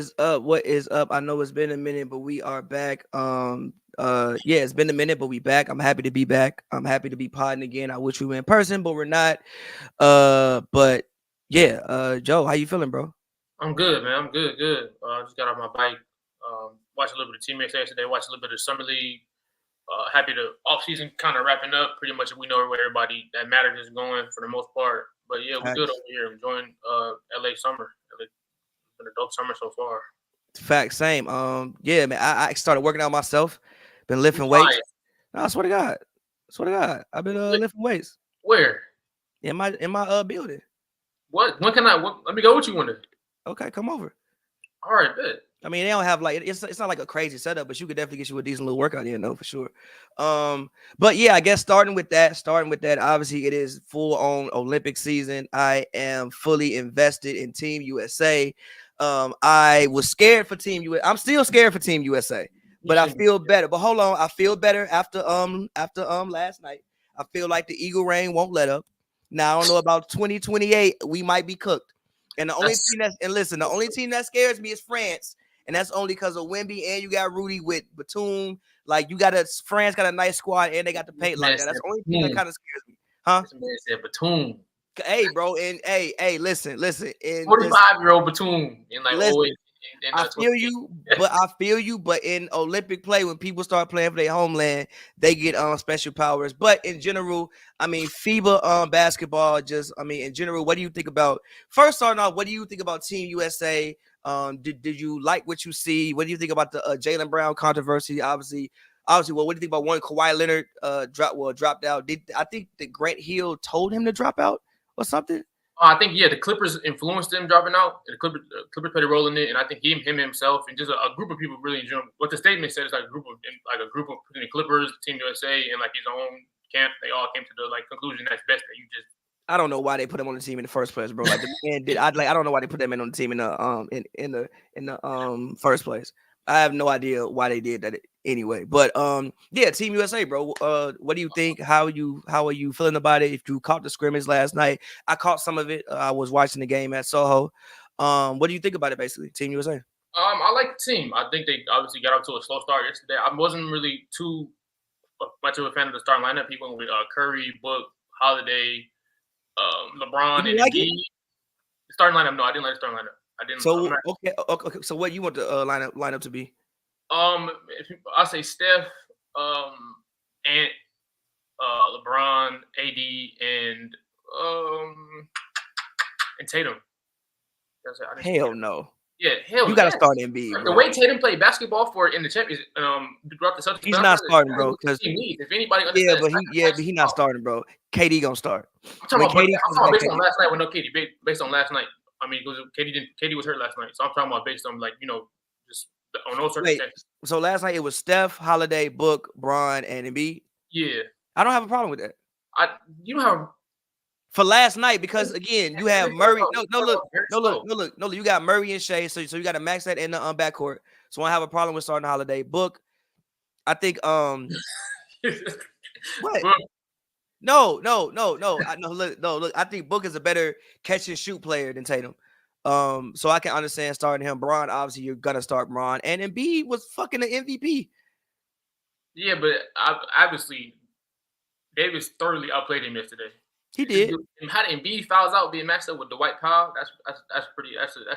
is up? What is up? I know it's been a minute, but we are back. It's been a minute, but we back. I'm happy to be back. I'm happy to be podding again. I wish we were in person, but we're not. But yeah, Joe, how you feeling, bro? I'm good, man. I'm good. I just got off my bike. Watched a little bit of teammates yesterday. Watched a little bit of summer league. Happy the off season kind of wrapping up. Pretty much, we know where everybody that matters is going for the most part. But yeah, we're good over here. Enjoying LA summer. It's been a dope summer so far. Fact, same. Yeah, man. I started working out myself. Been lifting weights. No, I swear to God. I've been lifting weights. Where? In my building. What? When can I? Let me go with you one day. Okay, come over. All right, bet. I mean, they don't have like it's not like a crazy setup, but you could definitely get you a decent little workout in, though, for sure. But yeah, I guess starting with that, obviously it is full on Olympic season. I am fully invested in Team USA. I was scared for Team USA. I'm still scared for Team USA, but I feel better. But hold on, I feel better after last night. I feel like the Eagle Rain won't let up. Now I don't know about 2028. We might be cooked. And the only team that scares me is France. And that's only because of Wemby and you got Rudy with Batum. Like France got a nice squad and they got the paint like that. That's the only thing that kind of scares me. Huh? This man said Batum. Hey, bro, and hey, listen. 45-year-old Batum. And like, listen, I feel you, but in Olympic play, when people start playing for their homeland, they get special powers. But in general, I mean, FIBA basketball, in general, what do you think about starting off, what do you think about Team USA? Did you like what you see? What do you think about the Jaylen Brown controversy? Obviously, well, what do you think about one Kawhi Leonard dropped out? I think that Grant Hill told him to drop out or something? I think the Clippers influenced him dropping out. The Clippers played a role in it, and I think him himself and just a group of people really enjoyed what the statement said is like a group of the Clippers, Team USA, and like his own camp. They all came to the conclusion that's best that you just. I don't know why they put him on the team in the first place, bro. Like the man did. I don't know why they put that man on the team in the first place. I have no idea why they did that anyway. But yeah, Team USA, bro. What do you think? How are you feeling about it? If you caught the scrimmage last night, I caught some of it. I was watching the game at Soho. What do you think about it, basically, Team USA? I like the team. I think they obviously got off to a slow start yesterday. I wasn't really too much of a fan of the starting lineup. People with Curry, Book, Holiday, LeBron, and Edey. The starting lineup, no, I didn't like the starting lineup. I didn't. So okay. So what you want the lineup to be? I say Steph, Ant, LeBron, AD, and Tatum. Hell no. Yeah, hell. You gotta start Embiid. Like, the way Tatum played basketball in the Champions, throughout the Celtics. He's not starting, bro. Because if anybody, but he's not starting, bro. KD gonna start. I'm talking about based on last night with no KD. Based on last night. I mean, KD was hurt last night, so I'm talking about based on just on those circumstances. So last night it was Steph, Holiday, Book, Bron, and Embiid. Yeah, I don't have a problem with that. You don't have for last night because again you have Murray. No, you got Murray and Shea, so you got to max that in the backcourt. So I don't have a problem with starting Holiday. Book, I think what? No. Look. I think Book is a better catch and shoot player than Tatum. So I can understand starting him. Bron, obviously, you're gonna start Bron, and Embiid was fucking the MVP. Yeah, but obviously, Davis thoroughly outplayed him yesterday. He did. And how Embiid fouls out being matched up with Dwight Powell, that's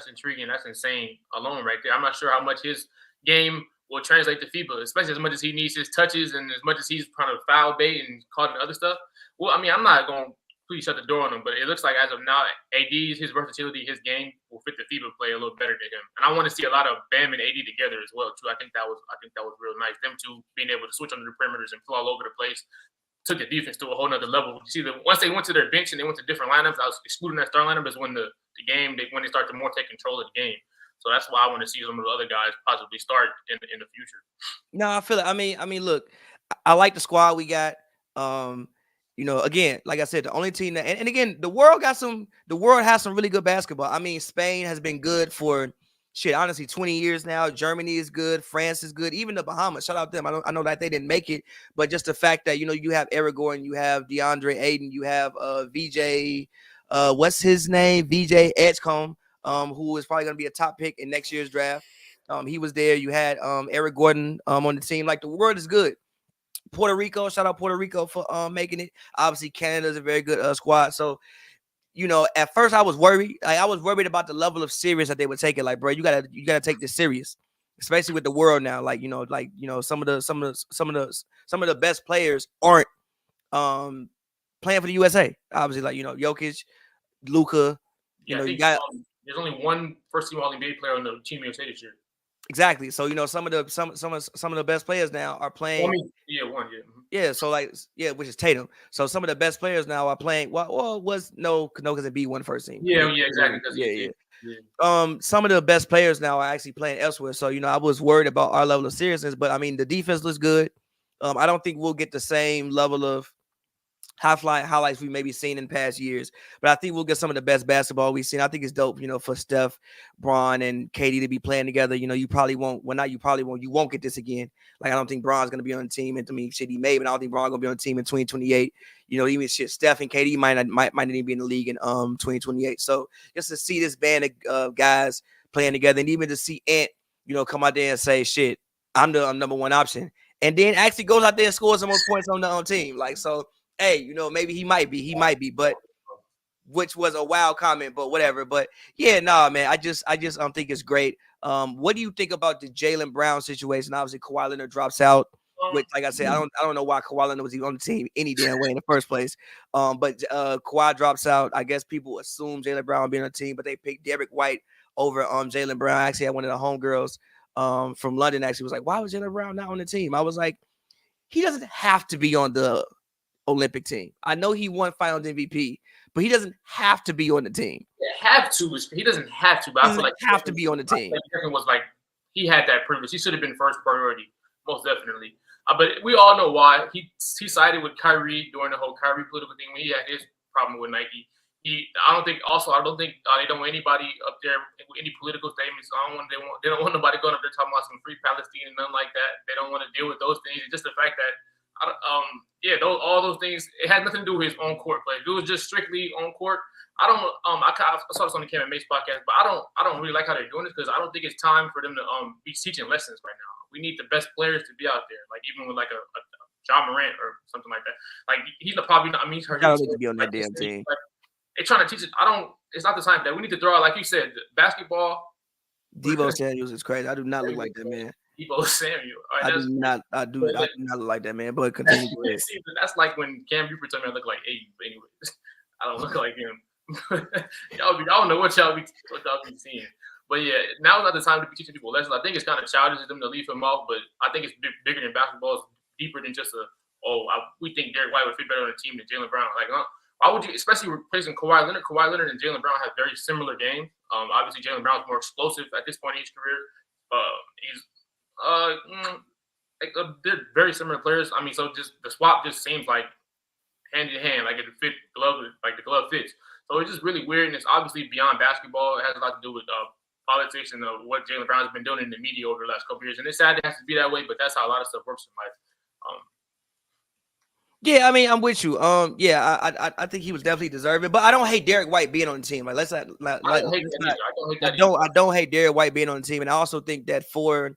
intriguing. That's insane alone right there. I'm not sure how much his game will translate to FIBA, especially as much as he needs his touches and as much as he's trying to foul bait and caught in other stuff. Well, I mean, I'm not going to please shut the door on him, but it looks like as of now, AD's, his versatility, his game will fit the FIBA play a little better than him. And I want to see a lot of Bam and AD together as well, too. I think that was real nice. Them two being able to switch under the perimeters and flow all over the place took the defense to a whole nother level. You see, once they went to their bench and they went to different lineups, I was excluding that starting lineup is when when they start to more take control of the game. So that's why I want to see some of the other guys possibly start in the future. No, I feel it. I mean, look, I like the squad we got. Again, like I said, the only team that, and again, the world has some really good basketball. I mean, Spain has been good for honestly, 20 years now. Germany is good. France is good. Even the Bahamas. Shout out them. I know that they didn't make it, but just the fact that, you have Aragorn, you have DeAndre Ayton, you have VJ, what's his name? VJ Edgecombe. who is probably going to be a top pick in next year's draft. He was there. You had Eric Gordon on the team. Like, the world is good. Puerto Rico, shout out Puerto Rico for making it. Obviously, Canada's a very good squad. So, at first I was worried. I was worried about the level of serious that they would take it. Like, bro, you gotta take this serious, especially with the world now. Like, some of the best players aren't playing for the USA. Obviously, like, Jokic, Luka. I think there's only one first team All-NBA player on the Team USA this year. Exactly. So, some of the best players now are playing. One. Yeah. So, which is Tatum. So some of the best players now are playing. Well, because it be one first team. Yeah, exactly. Yeah. Some of the best players now are actually playing elsewhere. So, I was worried about our level of seriousness, but I mean, the defense looks good. I don't think we'll get the same level of high-flying highlights we maybe seen in past years, but I think we'll get some of the best basketball we've seen. I think it's dope, for Steph, Bron, and KD to be playing together. You probably won't. Well, not you probably won't. You won't get this again. Like, I don't think Bron's going to be on the team. And to me, shit, he may, but I don't think Bron going to be on the team in 2028. Even shit, Steph and KD might not even be in the league in 2028. So just to see this band of guys playing together, and even to see Ant, come out there and say, shit, I'm the number one option, and then actually goes out there and scores some more points on the team. Like, so. Hey, maybe he might be, but which was a wild comment, but whatever. But yeah, man, I just think it's great. What do you think about the Jaylen Brown situation? Obviously, Kawhi Leonard drops out, which, like I said, I don't know why Kawhi Leonard was even on the team any damn way in the first place. But Kawhi drops out. I guess people assume Jaylen Brown will be on the team, but they picked Derek White over Jaylen Brown. I actually had one of the homegirls from London actually was like, why was Jaylen Brown not on the team? I was like, he doesn't have to be on the Olympic team. I know he won Finals MVP, but he doesn't have to be on the team. He doesn't have to. But I feel like have to be on the team. Was like he had that privilege. He should have been first priority, most definitely. But we all know why he sided with Kyrie during the whole Kyrie political thing when he had his problem with Nike. I don't think they don't want anybody up there with any political statements. They don't want nobody going up there talking about some free Palestine and nothing like that. They don't want to deal with those things. It's just the fact that. All those things. It had nothing to do with his own court play. It was just strictly on court. I saw this on the Cam and Mace podcast, but I don't really like how they're doing this because I don't think it's time for them to be teaching lessons right now. We need the best players to be out there, like even with like a John Morant or something like that. Like he's probably not. I mean, he's hurt. I don't need to be on that damn team. They're trying to teach it. It's not the time for that. We need to throw out, like you said, basketball. Debo Samuels is crazy. I do not look like that man. Debo Samuel. I do not look like that man. But continue. That's like when Cam Buford told me I look like Edey. But anyway, I don't look like him. I don't know what y'all be seeing. But yeah, now is not the time to be teaching people lessons. I think it's kind of childish of them to leave him off, but I think it's bigger than basketball. It's deeper than just we think Derek White would fit better on the team than Jaylen Brown. Like, why would you, especially replacing Kawhi Leonard? Kawhi Leonard and Jaylen Brown have very similar games. Obviously, Jaylen Brown's more explosive at this point in his career. They're very similar players. I mean, so just the swap just seems like hand in hand, like it fit glove, like the glove fits. So it's just really weird, and it's obviously beyond basketball. It has a lot to do with politics and what Jaylen Brown has been doing in the media over the last couple of years. And it's sad it has to be that way, but that's how a lot of stuff works in life. Yeah, I mean, I'm with you. I think he was definitely deserving, but I don't hate Derek White being on the team. Like, I don't hate Derek White being on the team, and I also think that for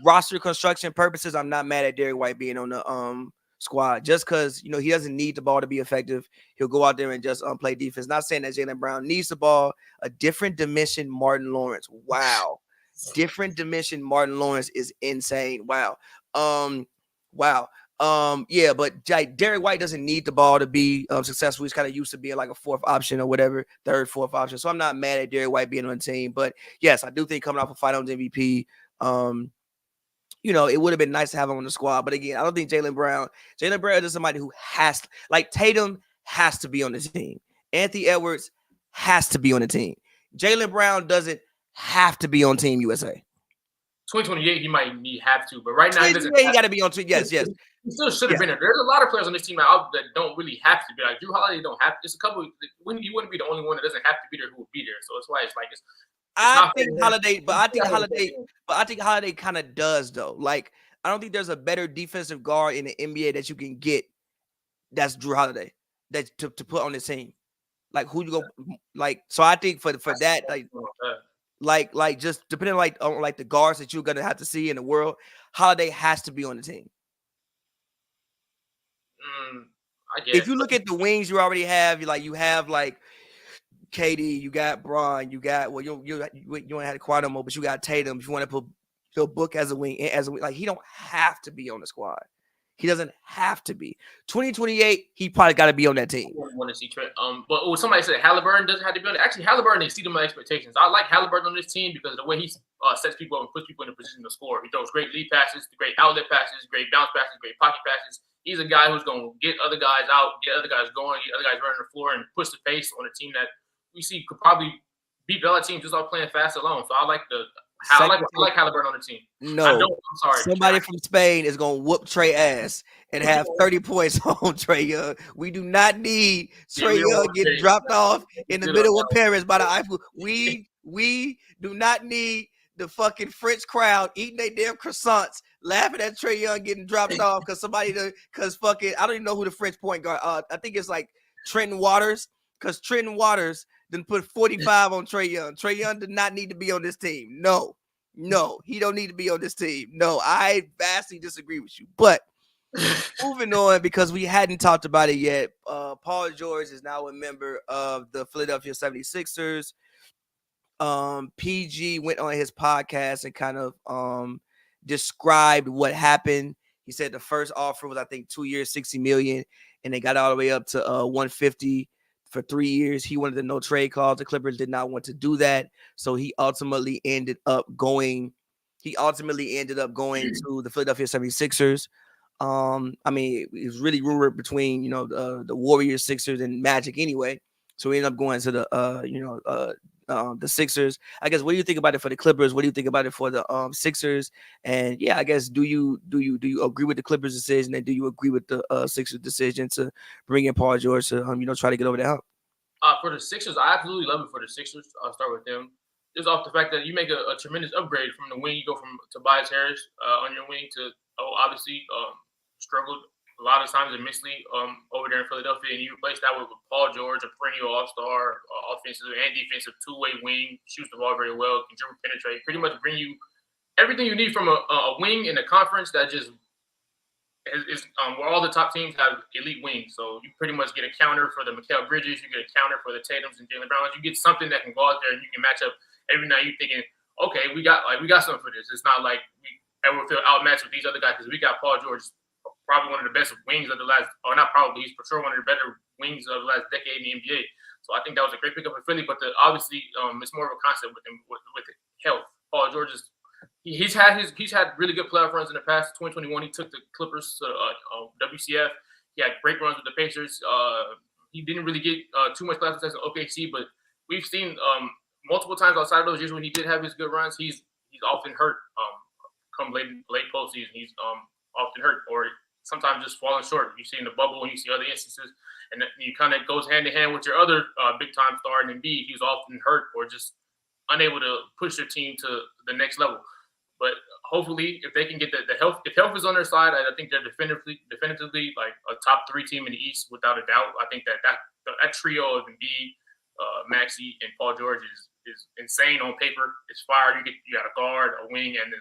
roster construction purposes, I'm not mad at Derek White being on the squad just because he doesn't need the ball to be effective. He'll go out there and just play defense. Not saying that Jaylen Brown needs the ball. A different dimension, Martin Lawrence. Wow, different dimension, Martin Lawrence is insane. Wow. Yeah, but Derek White doesn't need the ball to be successful. He's kind of used to being like a fourth option or whatever, third, fourth option. So I'm not mad at Derek White being on the team. But yes, I do think coming off a Finals MVP, it would have been nice to have him on the squad. But again, I don't think Jaylen Brown is somebody who has to, like Tatum has to be on the team. Anthony Edwards has to be on the team. Jaylen Brown doesn't have to be on Team USA. 2028, he might have to, but right now he doesn't. He got to be on team. Yes. He still should have been there. There's a lot of players on this team out that don't really have to be. Like Drew Holiday don't have to. There's a couple. You wouldn't be the only one that doesn't have to be there who would be there. So it's why it's like it's I think Holiday kind of does though. Like I don't think there's a better defensive guard in the NBA that you can get. That's Drew Holiday. That to put on the team. Like who you go like? So I think for that, like just depending on like the guards that you're gonna have to see in the world, Holiday has to be on the team. I guess. If you look at the wings you already have, you have like KD, you got Bron, you got you don't have Kawhi no more, but you got Tatum. If you want to put your book as a wing, like he don't have to be on the squad. He doesn't have to be. 2028, he probably got to be on that team. I want to see Trent. But somebody said Halliburton doesn't have to be on it. Actually, Halliburton exceeded my expectations. I like Halliburton on this team because of the way he sets people up and puts people in a position to score. He throws great lead passes, great outlet passes, great bounce passes, great pocket passes. He's a guy who's going to get other guys out, get other guys going, get other guys running the floor, and push the pace on a team that we see could probably beat the other team just off playing fast alone. So I like Halliburton on the team. No, I'm sorry. Somebody from Spain is gonna whoop Trey ass and have 30 points on Trey Young. We do not need Trey Young getting dropped off in the middle of Paris by the Eiffel. We do not need the fucking French crowd eating their damn croissants, laughing at Trey Young getting dropped off because fucking I don't even know who the French point guard. I think it's like Trenton Waters, because Trenton Waters then put 45 on Trey Young. Trey Young did not need to be on this team. No, he don't need to be on this team. No, I vastly disagree with you. But moving on, because we hadn't talked about it yet, Paul George is now a member of the Philadelphia 76ers. PG went on his podcast and kind of described what happened. He said the first offer was, I think, 2 years, $60 million, and they got all the way up to $150 for 3 years. He wanted the no trade clause. The Clippers did not want to do that, so he ultimately ended up going to the Philadelphia 76ers. I mean, it was really rumored between the Warriors, Sixers, and Magic anyway. So we ended up going to the Sixers. I guess, what do you think about it for the Clippers? What do you think about it for the Sixers? And yeah, I guess, do you agree with the Clippers decision, and do you agree with the Sixers decision to bring in Paul George to try to get over the hump? For the Sixers, I absolutely love it for the Sixers. I'll start with them. Just off the fact that you make a tremendous upgrade from the wing. You go from Tobias Harris on your wing to obviously struggled a lot of times immensely over there in Philadelphia, and you replace that with Paul George, a perennial all-star, offensive and defensive two-way wing, shoots the ball very well, can dribble, penetrate, pretty much bring you everything you need from a wing in a conference that just is where all the top teams have elite wings. So you pretty much get a counter for the Mikal Bridges, you get a counter for the Tatums and Jaylen Browns. You get something that can go out there and you can match up every night. You're thinking, okay, we got something for this. It's not like we ever feel outmatched with these other guys because we got Paul George, probably one of the best wings of the last, or not probably, he's for sure one of the better wings of the last decade in the NBA. So I think that was a great pickup for Philly. But obviously, it's more of a concept with him with health. Paul George he's had really good playoff runs in the past. 2021, he took the Clippers to WCF. He had great runs with the Pacers. He didn't really get too much playoff success in OKC, but we've seen multiple times outside of those years when he did have his good runs, he's often hurt. Come late postseason, he's often hurt or sometimes just falling short. You see in the bubble and you see other instances, and you kind of goes hand in hand with your other big time star. And Embiid, he's often hurt or just unable to push their team to the next level. But hopefully, if they can get the health, if health is on their side, I think they're definitively like a top 3 team in the East without a doubt. I think that trio of Embiid, Maxey, and Paul George is insane on paper. It's fire. You got a guard, a wing, and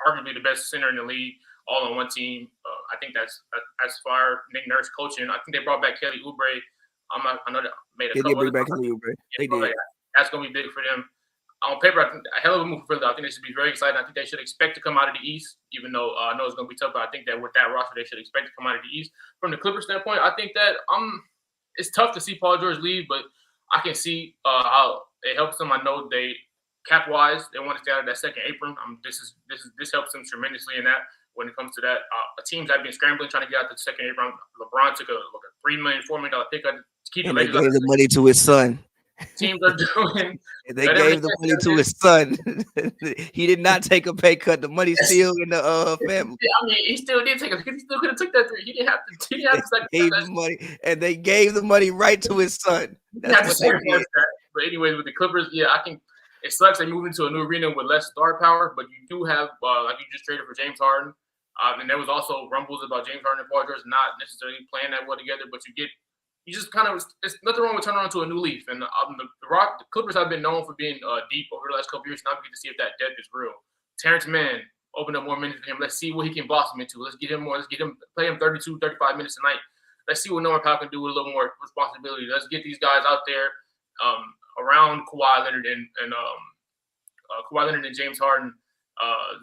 arguably the best center in the league, all on one team. I think that's fire. Nick Nurse coaching. I think they brought back Kelly Oubre. I know they made a couple. They did bring back Kelly Oubre. They did. That's going to be big for them. On paper, I think a hell of a move for Philly. I think they should be very excited. I think they should expect to come out of the East, even though I know it's going to be tough. But I think that with that roster, they should expect to come out of the East. From the Clippers standpoint, I think that it's tough to see Paul George leave, but I can see how it helps them. I know they cap-wise, they want to stay out of that second apron. This helps them tremendously in that. When it comes to that, teams have been scrambling trying to get out the second apron. LeBron took a $3 million, $4 million pay cut to keep. And they gave the money to his son. Teams are doing. They gave the money to his son. He did not take a pay cut. The money's still in the family. I mean, he still did take he still could have took that three. He didn't have to. He didn't have to gave the money, and they gave the money right to his son. That's what they did. But anyways, with the Clippers, yeah, I think it sucks they moved into a new arena with less star power, but you do have like you just traded for James Harden. And there was also rumbles about James Harden and Paul George not necessarily playing that well together, but you get you just kind of, it's nothing wrong with turning on to a new leaf. And the Clippers have been known for being deep over the last couple years. Now we get to see if that depth is real. Terrence Mann, open up more minutes for him. Let's see what he can blossom into. Let's get him more. Let's get him, play him 32, 35 minutes a night. Let's see what Norman Powell can do with a little more responsibility. Let's get these guys out there around Kawhi Leonard and James Harden,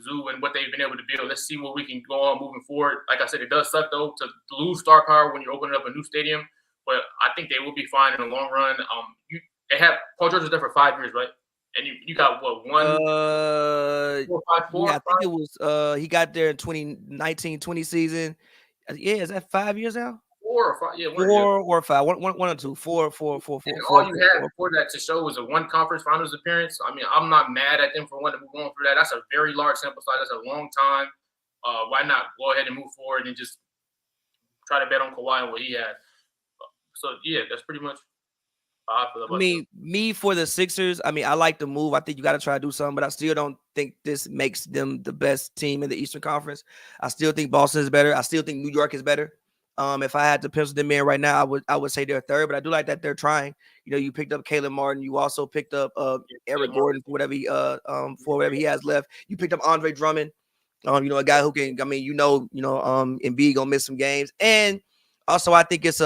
Zoo, and what they've been able to build. Let's see what we can go on moving forward. Like I said, it does suck though to lose star power when you're opening up a new stadium, but I think they will be fine in the long run. They have Paul George was there for 5 years, right? And you got what, 4, 5, 4? Yeah, I think it was he got there in 2019-20 season. Yeah, is that 5 years now? 4 or 5, yeah, 4 or 5, one or two, four. And all you had before that to show was a one conference finals appearance. I mean, I'm not mad at them for wanting to move on through that. That's a very large sample size. That's a long time. Why not go ahead and move forward and just try to bet on Kawhi and what he had? So yeah, that's pretty much how I feel about it. Me for the Sixers, I mean, I like the move. I think you got to try to do something, but I still don't think this makes them the best team in the Eastern Conference. I still think Boston is better. I still think New York is better. If I had to pencil them in right now, I would say they're third, but I do like that they're trying. You know, you picked up Caleb Martin. You also picked up Eric Gordon for whatever he has left. You picked up Andre Drummond. You know, a guy who can. I mean, Embiid gonna miss some games, and also I think it's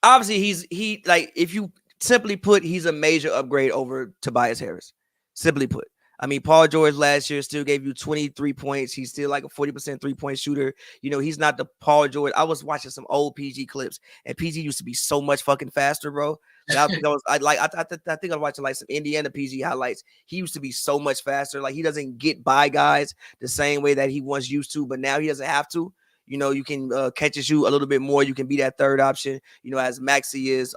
obviously he like, if you simply put, he's a major upgrade over Tobias Harris. Simply put. I mean, Paul George last year still gave you 23 points. He's still like a 40% three-point shooter. You know, he's not the Paul George. I was watching some old PG clips, and PG used to be so much fucking faster, bro. I think I was watching like some Indiana PG highlights. He used to be so much faster. Like, he doesn't get by guys the same way that he once used to, but now he doesn't have to. You know, you can catch and shoot a little bit more. You can be that third option, you know, as Maxey is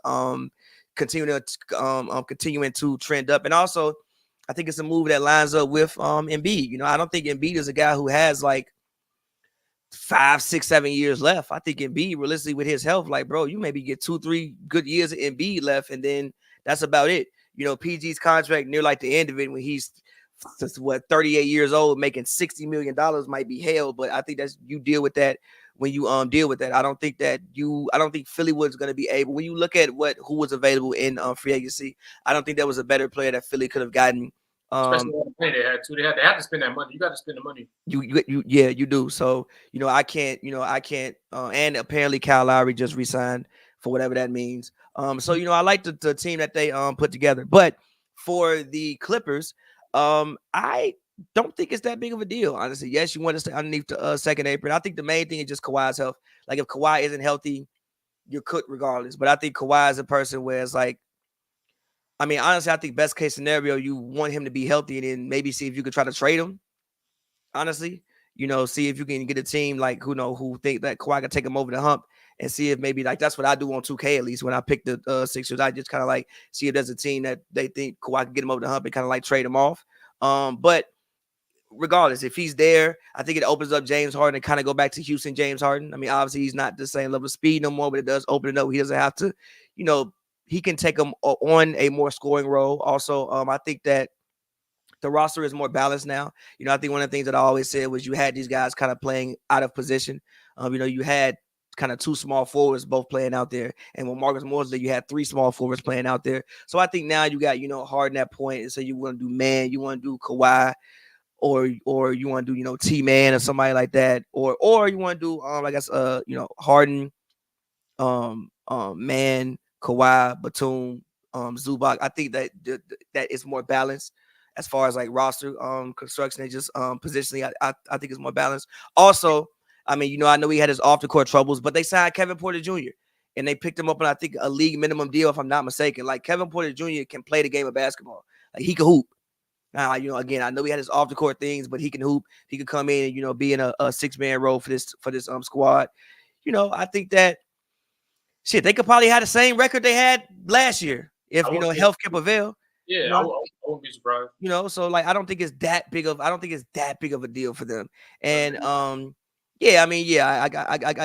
continuing to trend up. And also, I think it's a move that lines up with Embiid. You know, I don't think Embiid is a guy who has like 5, 6, 7 years left. I think Embiid, realistically, with his health, like, bro, you maybe get 2, 3 good years of Embiid left, and then that's about it. You know, PG's contract near like the end of it, when he's 38 years old, making $60 million might be hell, but I think that's, you deal with that when you deal with that. I don't think Philly was going to be able, when you look at who was available in free agency, I don't think there was a better player that Philly could have gotten. Especially the money they had to. They had to spend that money. You got to spend the money. You do. So, you know, I can't, and apparently Kyle Lowry just resigned for whatever that means. So, you know, I like the team that they put together. But for the Clippers, I don't think it's that big of a deal, honestly. Yes, you want to stay underneath the second apron. I think the main thing is just Kawhi's health. Like, if Kawhi isn't healthy, you're cooked regardless. But I think Kawhi is a person where it's like, I mean, honestly, I think best case scenario, you want him to be healthy and then maybe see if you could try to trade him. Honestly, you know, see if you can get a team like who think that Kawhi can take him over the hump, and see if maybe, like, that's what I do on 2K, at least when I pick the Sixers. I just kind of like see if there's a team that they think Kawhi can get him over the hump and kind of like trade him off. But regardless, if he's there, I think it opens up James Harden and kind of go back to Houston James Harden. I mean, obviously he's not the same level of speed no more, but it does open it up. He doesn't have to, you know, he can take them on a more scoring role. Also, I think that the roster is more balanced now. You know, I think one of the things that I always said was you had these guys kind of playing out of position. You know, you had kind of 2 small forwards both playing out there. And with Marcus Morris, you had 3 small forwards playing out there. So I think now you got, you know, Harden at point. And so you want to do man, you want to do Kawhi, or you want to do, you know, T-Man or somebody like that. Or you want to do, I guess, you know, Harden, man, Kawhi, Batum, Zubac. I think that that is more balanced as far as like roster construction and just positionally. I think it's more balanced. Also, I mean, you know, I know he had his off the court troubles, but they signed Kevin Porter Jr. and they picked him up on, I think, a league minimum deal, if I'm not mistaken. Like, Kevin Porter Jr. can play the game of basketball. Like, he can hoop. You know, again, I know he had his off the court things, but he can hoop. He could come in and, you know, be in a 6-man role for this squad. You know, I think that shit, they could probably have the same record they had last year if, you know, health can prevail. Yeah, you know? I wouldn't be surprised. You know, so like, I don't think it's that big of a deal for them. And yeah, I mean, yeah,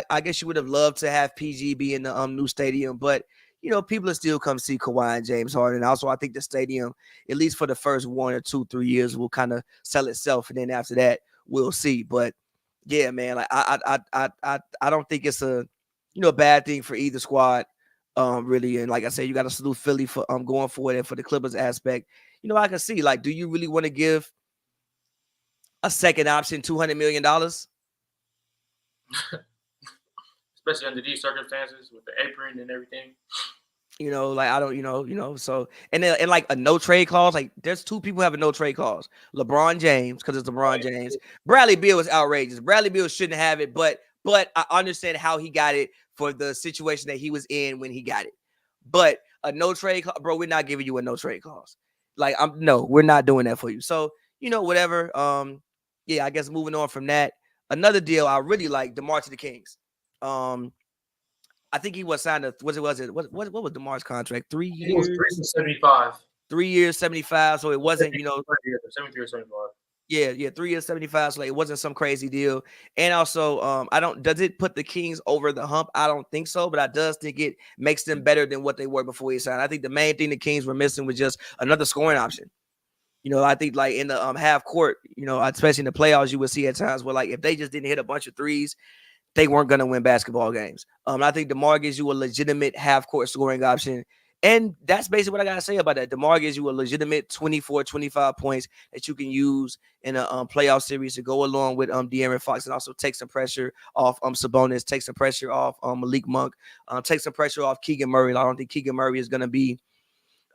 I guess you would have loved to have PG be in the new stadium, but you know, people will still come see Kawhi and James Harden. Also, I think the stadium, at least for the first 1 or 2, 3 years, will kind of sell itself, and then after that, we'll see. But yeah, man, like I don't think it's a a bad thing for either squad. Really, and like I said, you got to salute Philly for going for it, and for the Clippers aspect. I can see, like, do you really want to give a second option $200 million? Especially under these circumstances with the apron and everything. Like I don't, so and then and like a no trade clause. Like there's two people have a no trade clause. LeBron James, because it's LeBron James. Bradley Beal was outrageous. Bradley Beal shouldn't have it, but I understand how he got it for the situation that he was in when he got it. But a no trade, bro, we're not giving you a no trade clause. Like no, we're not doing that for you. So whatever. Yeah, I guess moving on from that, another deal I really like, Demar To Kings. I think he was signed to what was Demar's contract? 3 years? 75. 3 years, 75. So it wasn't, 73 or 75. Yeah, 3 years, 75. So like, it wasn't some crazy deal. And also, does it put the Kings over the hump? I don't think so, but I does think it makes them better than what they were before he signed. I think the main thing the Kings were missing was just another scoring option. I think like in the half court, especially in the playoffs, you would see at times where like if they just didn't hit a bunch of threes, they weren't going to win basketball games. I think DeMar gives you a legitimate half-court scoring option. And that's basically what I got to say about that. DeMar gives you a legitimate 24, 25 points that you can use in a playoff series to go along with De'Aaron Fox, and also take some pressure off Sabonis, take some pressure off Malik Monk, take some pressure off Keegan Murray. I don't think Keegan Murray is going to be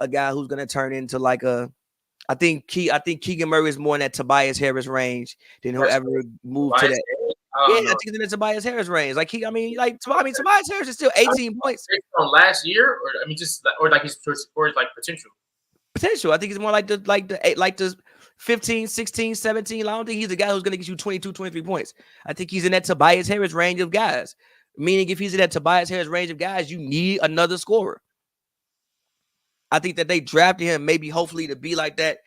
a guy who's going to turn into like a I think Keegan Murray is more in that Tobias Harris range than he'll ever move to that. Yeah, I think it's in the Tobias Harris range. Like Tobias Harris is still 18 points from last year, or like his potential. Potential. I think it's more like the 15, 16, 17. I don't think he's the guy who's going to get you 22, 23 points. I think he's in that Tobias Harris range of guys. Meaning, if he's in that Tobias Harris range of guys, you need another scorer. I think that they drafted him maybe hopefully to be like that,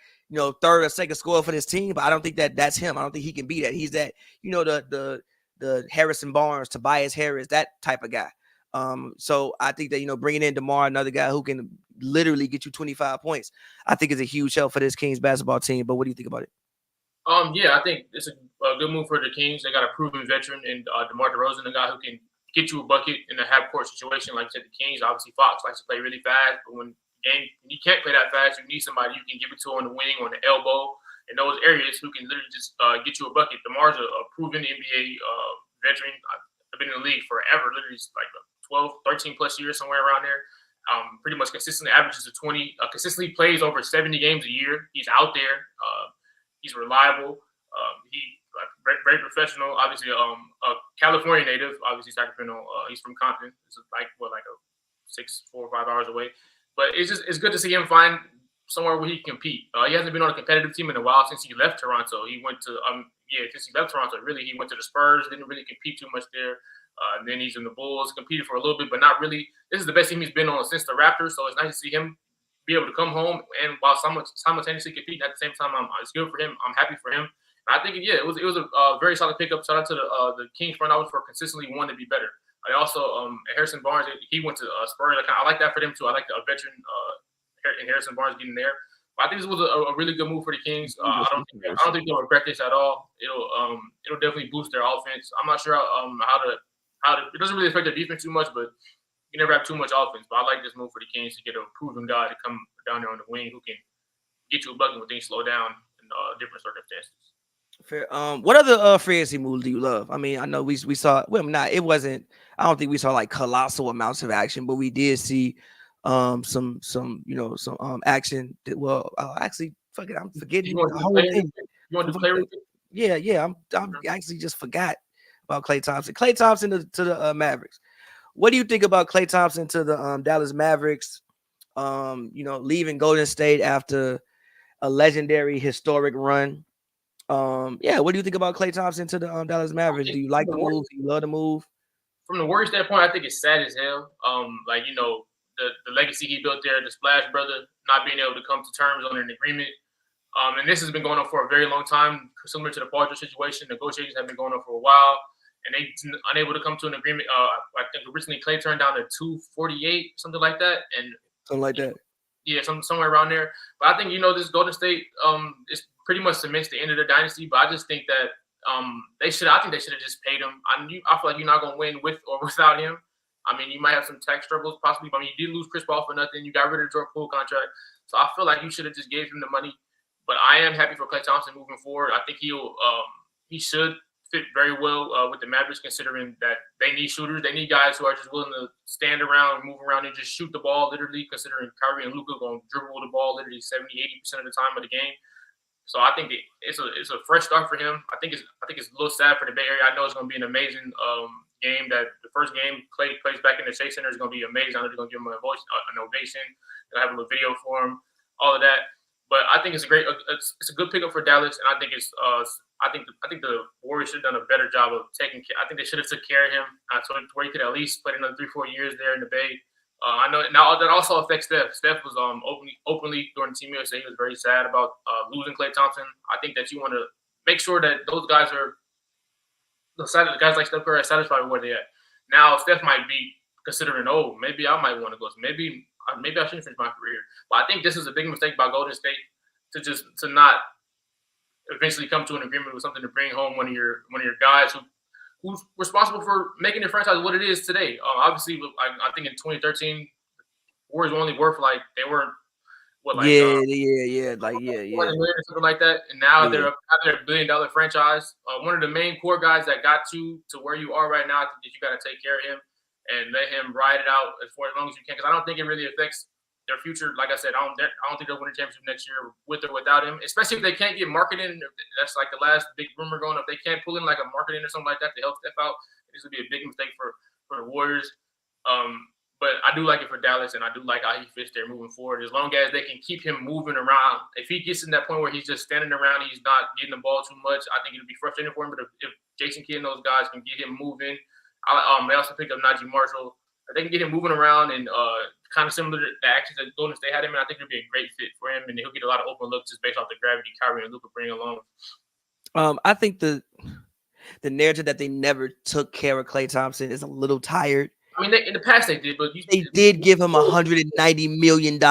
third or second scorer for this team, but I don't think that's him. I don't think he can be that. He's that, the Harrison Barnes, Tobias Harris, that type of guy. So I think that, bringing in DeMar, another guy who can literally get you 25 points, I think is a huge help for this Kings basketball team. But what do you think about it? Yeah, I think it's a good move for the Kings. They got a proven veteran in DeMar DeRozan, a guy who can get you a bucket in a half-court situation. Like I said, the Kings, obviously Fox likes to play really fast, but when you can't play that fast, you need somebody you can give it to on the wing, on the elbow, in those areas who can literally just get you a bucket. DeMar's a proven NBA veteran. I've been in the league forever, literally like 12, 13 plus years, somewhere around there. Pretty much consistently averages a 20, consistently plays over 70 games a year. He's out there. He's reliable. Very professional. Obviously, a California native. Obviously, Sacramento. He's from Compton. It's like a 4 or 5 hours away. But it's good to see him find somewhere where he can compete. He hasn't been on a competitive team in a while since he left Toronto. He went to since he left Toronto, really he went to the Spurs. Didn't really compete too much there. And then he's in the Bulls, competed for a little bit, but not really. This is the best team he's been on since the Raptors. So it's nice to see him be able to come home and while simultaneously competing at the same time. It's good for him. I'm happy for him. And I think it was a very solid pickup. Shout out to the Kings front office for consistently wanting to be better. I also Harrison Barnes, he went to Spurs. I like that for them too. I like a veteran in Harrison Barnes getting there. But I think this was a really good move for the Kings. I don't think they'll regret this at all. It'll definitely boost their offense. I'm not sure how to. It doesn't really affect their defense too much, but you never have too much offense. But I like this move for the Kings to get a proven guy to come down there on the wing who can get you a bucket when things slow down in different circumstances. Fair. What other free agency moves do you love? I mean, I know we saw. Well, it wasn't. I don't think we saw like colossal amounts of action, but we did see some action. Actually, fuck it, I'm forgetting the whole thing. You want to play? Yeah. I'm actually just forgot about Klay Thompson. Klay Thompson to the Mavericks. What do you think about Klay Thompson to the Dallas Mavericks? Leaving Golden State after a legendary, historic run. What do you think about Klay Thompson to the Dallas Mavericks? Do you like the move? Do you love the move? From the Warriors standpoint, I think it's sad as hell. The legacy he built there, the Splash brother not being able to come to terms on an agreement. And this has been going on for a very long time, similar to the Paul George situation. Negotiations have been going on for a while, and they unable to come to an agreement. I think originally Klay turned down to 248, something like that, and something like that. Yeah, somewhere around there. But I think this Golden State is pretty much cements the end of the dynasty. But I just think that I think they should have just paid him. I feel like you're not gonna win with or without him. I mean, you might have some tax struggles possibly. But I mean, you didn't lose Chris Paul for nothing. You got rid of the Jordan Poole contract. So I feel like you should have just gave him the money. But I am happy for Klay Thompson moving forward. I think he should fit very well with the Mavericks, considering that they need shooters. They need guys who are just willing to stand around, move around, and just shoot the ball, literally, considering Kyrie and Luka going to dribble the ball literally 70, 80% of the time of the game. So I think it's a fresh start for him. I think it's a little sad for the Bay Area. I know it's going to be an amazing game. That the first game Klay plays back in the Chase Center is going to be amazing. I know they're going to give him an ovation. They'll have a little video for him, all of that. But I think it's a good pickup for Dallas, and I think the Warriors should have done a better job of taking care. I think they should have took care of him to where he could at least play another 3-4 years there in the Bay. I know now that also affects Steph. Steph was openly during Team USA. He was very sad about losing Klay Thompson. I think that you want to make sure that those guys are the guys like Steph Curry are satisfied with where they're at. Now Steph might be considering, maybe I might want to go. So maybe I shouldn't finish my career. But I think this is a big mistake by Golden State to not eventually come to an agreement with something to bring home one of your guys who's responsible for making the franchise what it is today. Obviously, I think in 2013, Warriors were only worth they weren't something like that. And now they're a $1 billion franchise. One of the main core guys that got you to where you are right now, I think that you got to take care of him and let him ride it out as long as you can. Because I don't think it really affects their future. Like I said, I don't think they'll win a championship next year with or without him. Especially if they can't get marketing. That's like the last big rumor going. If they can't pull in like a marketing or something like that to help Steph out, this would be a big mistake for the Warriors. But I do like it for Dallas, and I do like how he fits there moving forward. As long as they can keep him moving around. If he gets in that point where he's just standing around, he's not getting the ball too much, I think it'll be frustrating for him. But if Jason Kidd and those guys can get him moving, they also picked up Najee Marshall. If they can get him moving around and kind of similar to the actions that Golden State had him, and I think it'll be a great fit for him, and he'll get a lot of open looks just based off the gravity Kyrie and Luka bring along. I think the narrative that they never took care of Klay Thompson is a little tired. I mean, in the past they did, but they did give him $190 million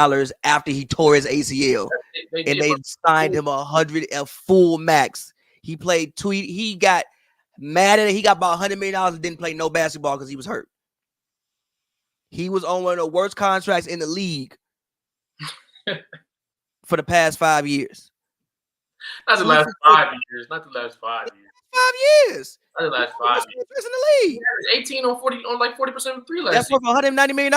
after he tore his ACL, they signed him a full max. He played two. He got mad at it. He got about $100 million and didn't play no basketball because he was hurt. He was on one of the worst contracts in the league for the past 5 years. Not the last 5 years. Not the last 5 years. 5 years. Not the last 5 years. In the league. 18 on 40 on like 40% of three last. That's worth $190 million.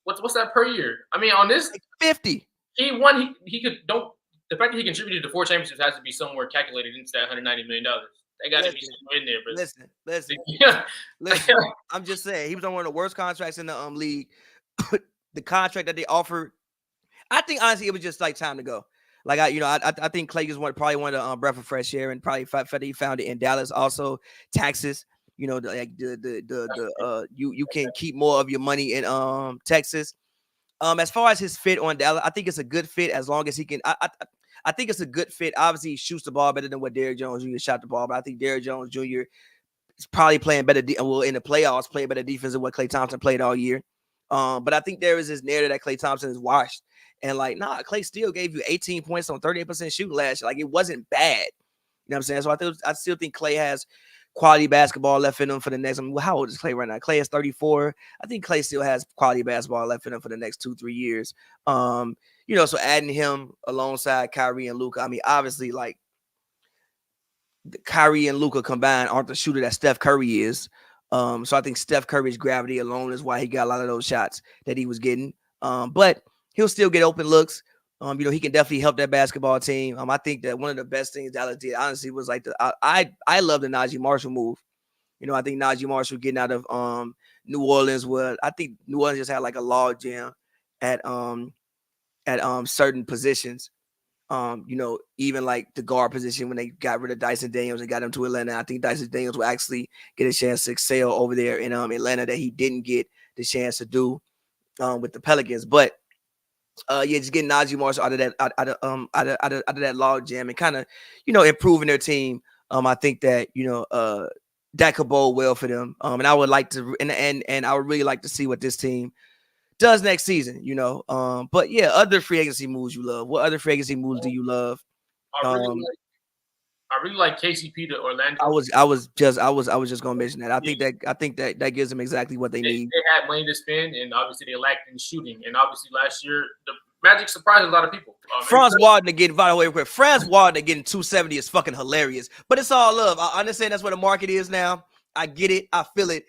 What's that per year? I mean, on this like 50. He won. He could don't. The fact that he contributed to 4 championships has to be somewhere calculated into that $190 million. They got to be somewhere in there. But listen. I'm just saying he was on one of the worst contracts in the league. The contract that they offered, I think honestly it was just like time to go. Like I think Klay just probably wanted a breath of fresh air, and probably he found it in Dallas. Also, taxes. You can keep more of your money in Texas. As far as his fit on Dallas, I think it's a good fit as long as he can. I think it's a good fit. Obviously, he shoots the ball better than what Derrick Jones Jr. shot the ball, but I think Derrick Jones Jr. is probably playing better. In the playoffs, play better defense than what Klay Thompson played all year. But I think there is this narrative that Klay Thompson is washed. And Klay still gave you 18 points on 38% shooting last year. Like, it wasn't bad. You know what I'm saying? So I still think Klay has quality basketball left in him for the next. How old is Klay right now? Klay is 34. I think Klay still has quality basketball left in him for the next 2-3 years. So adding him alongside Kyrie and Luka. I mean, obviously, Kyrie and Luka combined aren't the shooter that Steph Curry is. So I think Steph Curry's gravity alone is why he got a lot of those shots that he was getting. But he'll still get open looks. He can definitely help that basketball team. I think that one of the best things Dallas did, honestly, was I love the Najee Marshall move. I think Najee Marshall getting out of New Orleans I think New Orleans just had like a log jam at certain positions. Even like the guard position when they got rid of Dyson Daniels and got him to Atlanta. I think Dyson Daniels will actually get a chance to excel over there in Atlanta that he didn't get the chance to do with the Pelicans. But just getting Najee Marshall out of that log jam and kind of improving their team. I think that that could bode well for them. And I would like to and I would really like to see what this team does next season. But yeah, other free agency moves you love. What other free agency moves do you love? I really like KCP to Orlando. I was just gonna mention that. I think that gives them exactly what they need. They had money to spend, and obviously they lacked in shooting. And obviously last year the Magic surprised a lot of people. Franz Wagner getting, by the way, real quick, Franz Wagner getting 270 is fucking hilarious. But it's all love. I understand that's where the market is now. I get it. I feel it.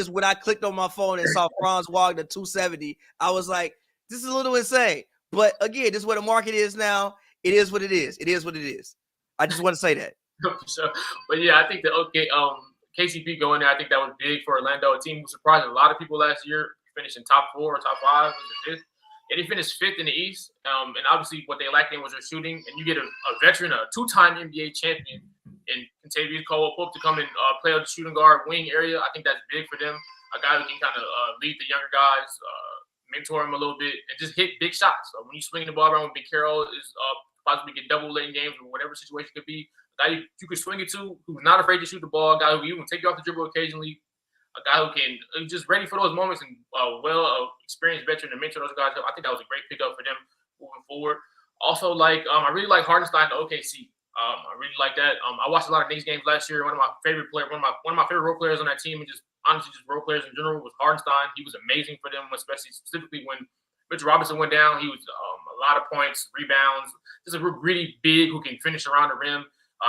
When I clicked on my phone and saw Franz Wagner 270, I was like, this is a little insane. But again, this is where the market is now. It is what it is. It is what it is. I just want to say that. So, but yeah, I think that KCP going there, I think that was big for Orlando. A team who surprised a lot of people last year, finishing top 4 or top 5, was the 5th. And they finished 5th in the East. And obviously what they lacked in was their shooting. And you get a veteran, a 2-time NBA champion in Kentavious Caldwell-Pope to come and play on the shooting guard wing area. I think that's big for them. A guy who can kind of lead the younger guys, mentor them a little bit, and just hit big shots. So when you swing the ball around with Big Carroll, is possibly get double late games or whatever situation could be. A guy you could swing it to, who's not afraid to shoot the ball, a guy who you can take you off the dribble occasionally, a guy who can just ready for those moments, and experienced veteran to mentor those guys. I think that was a great pickup for them moving forward. Also, I really like Hartenstein to OKC. I really like that. I watched a lot of Knicks games last year. One of my favorite role players on that team, and just honestly just role players in general, was Hartenstein. He was amazing for them, specifically when Mitchell Robinson went down. He was a lot of points, rebounds, just a real gritty big who can finish around the rim,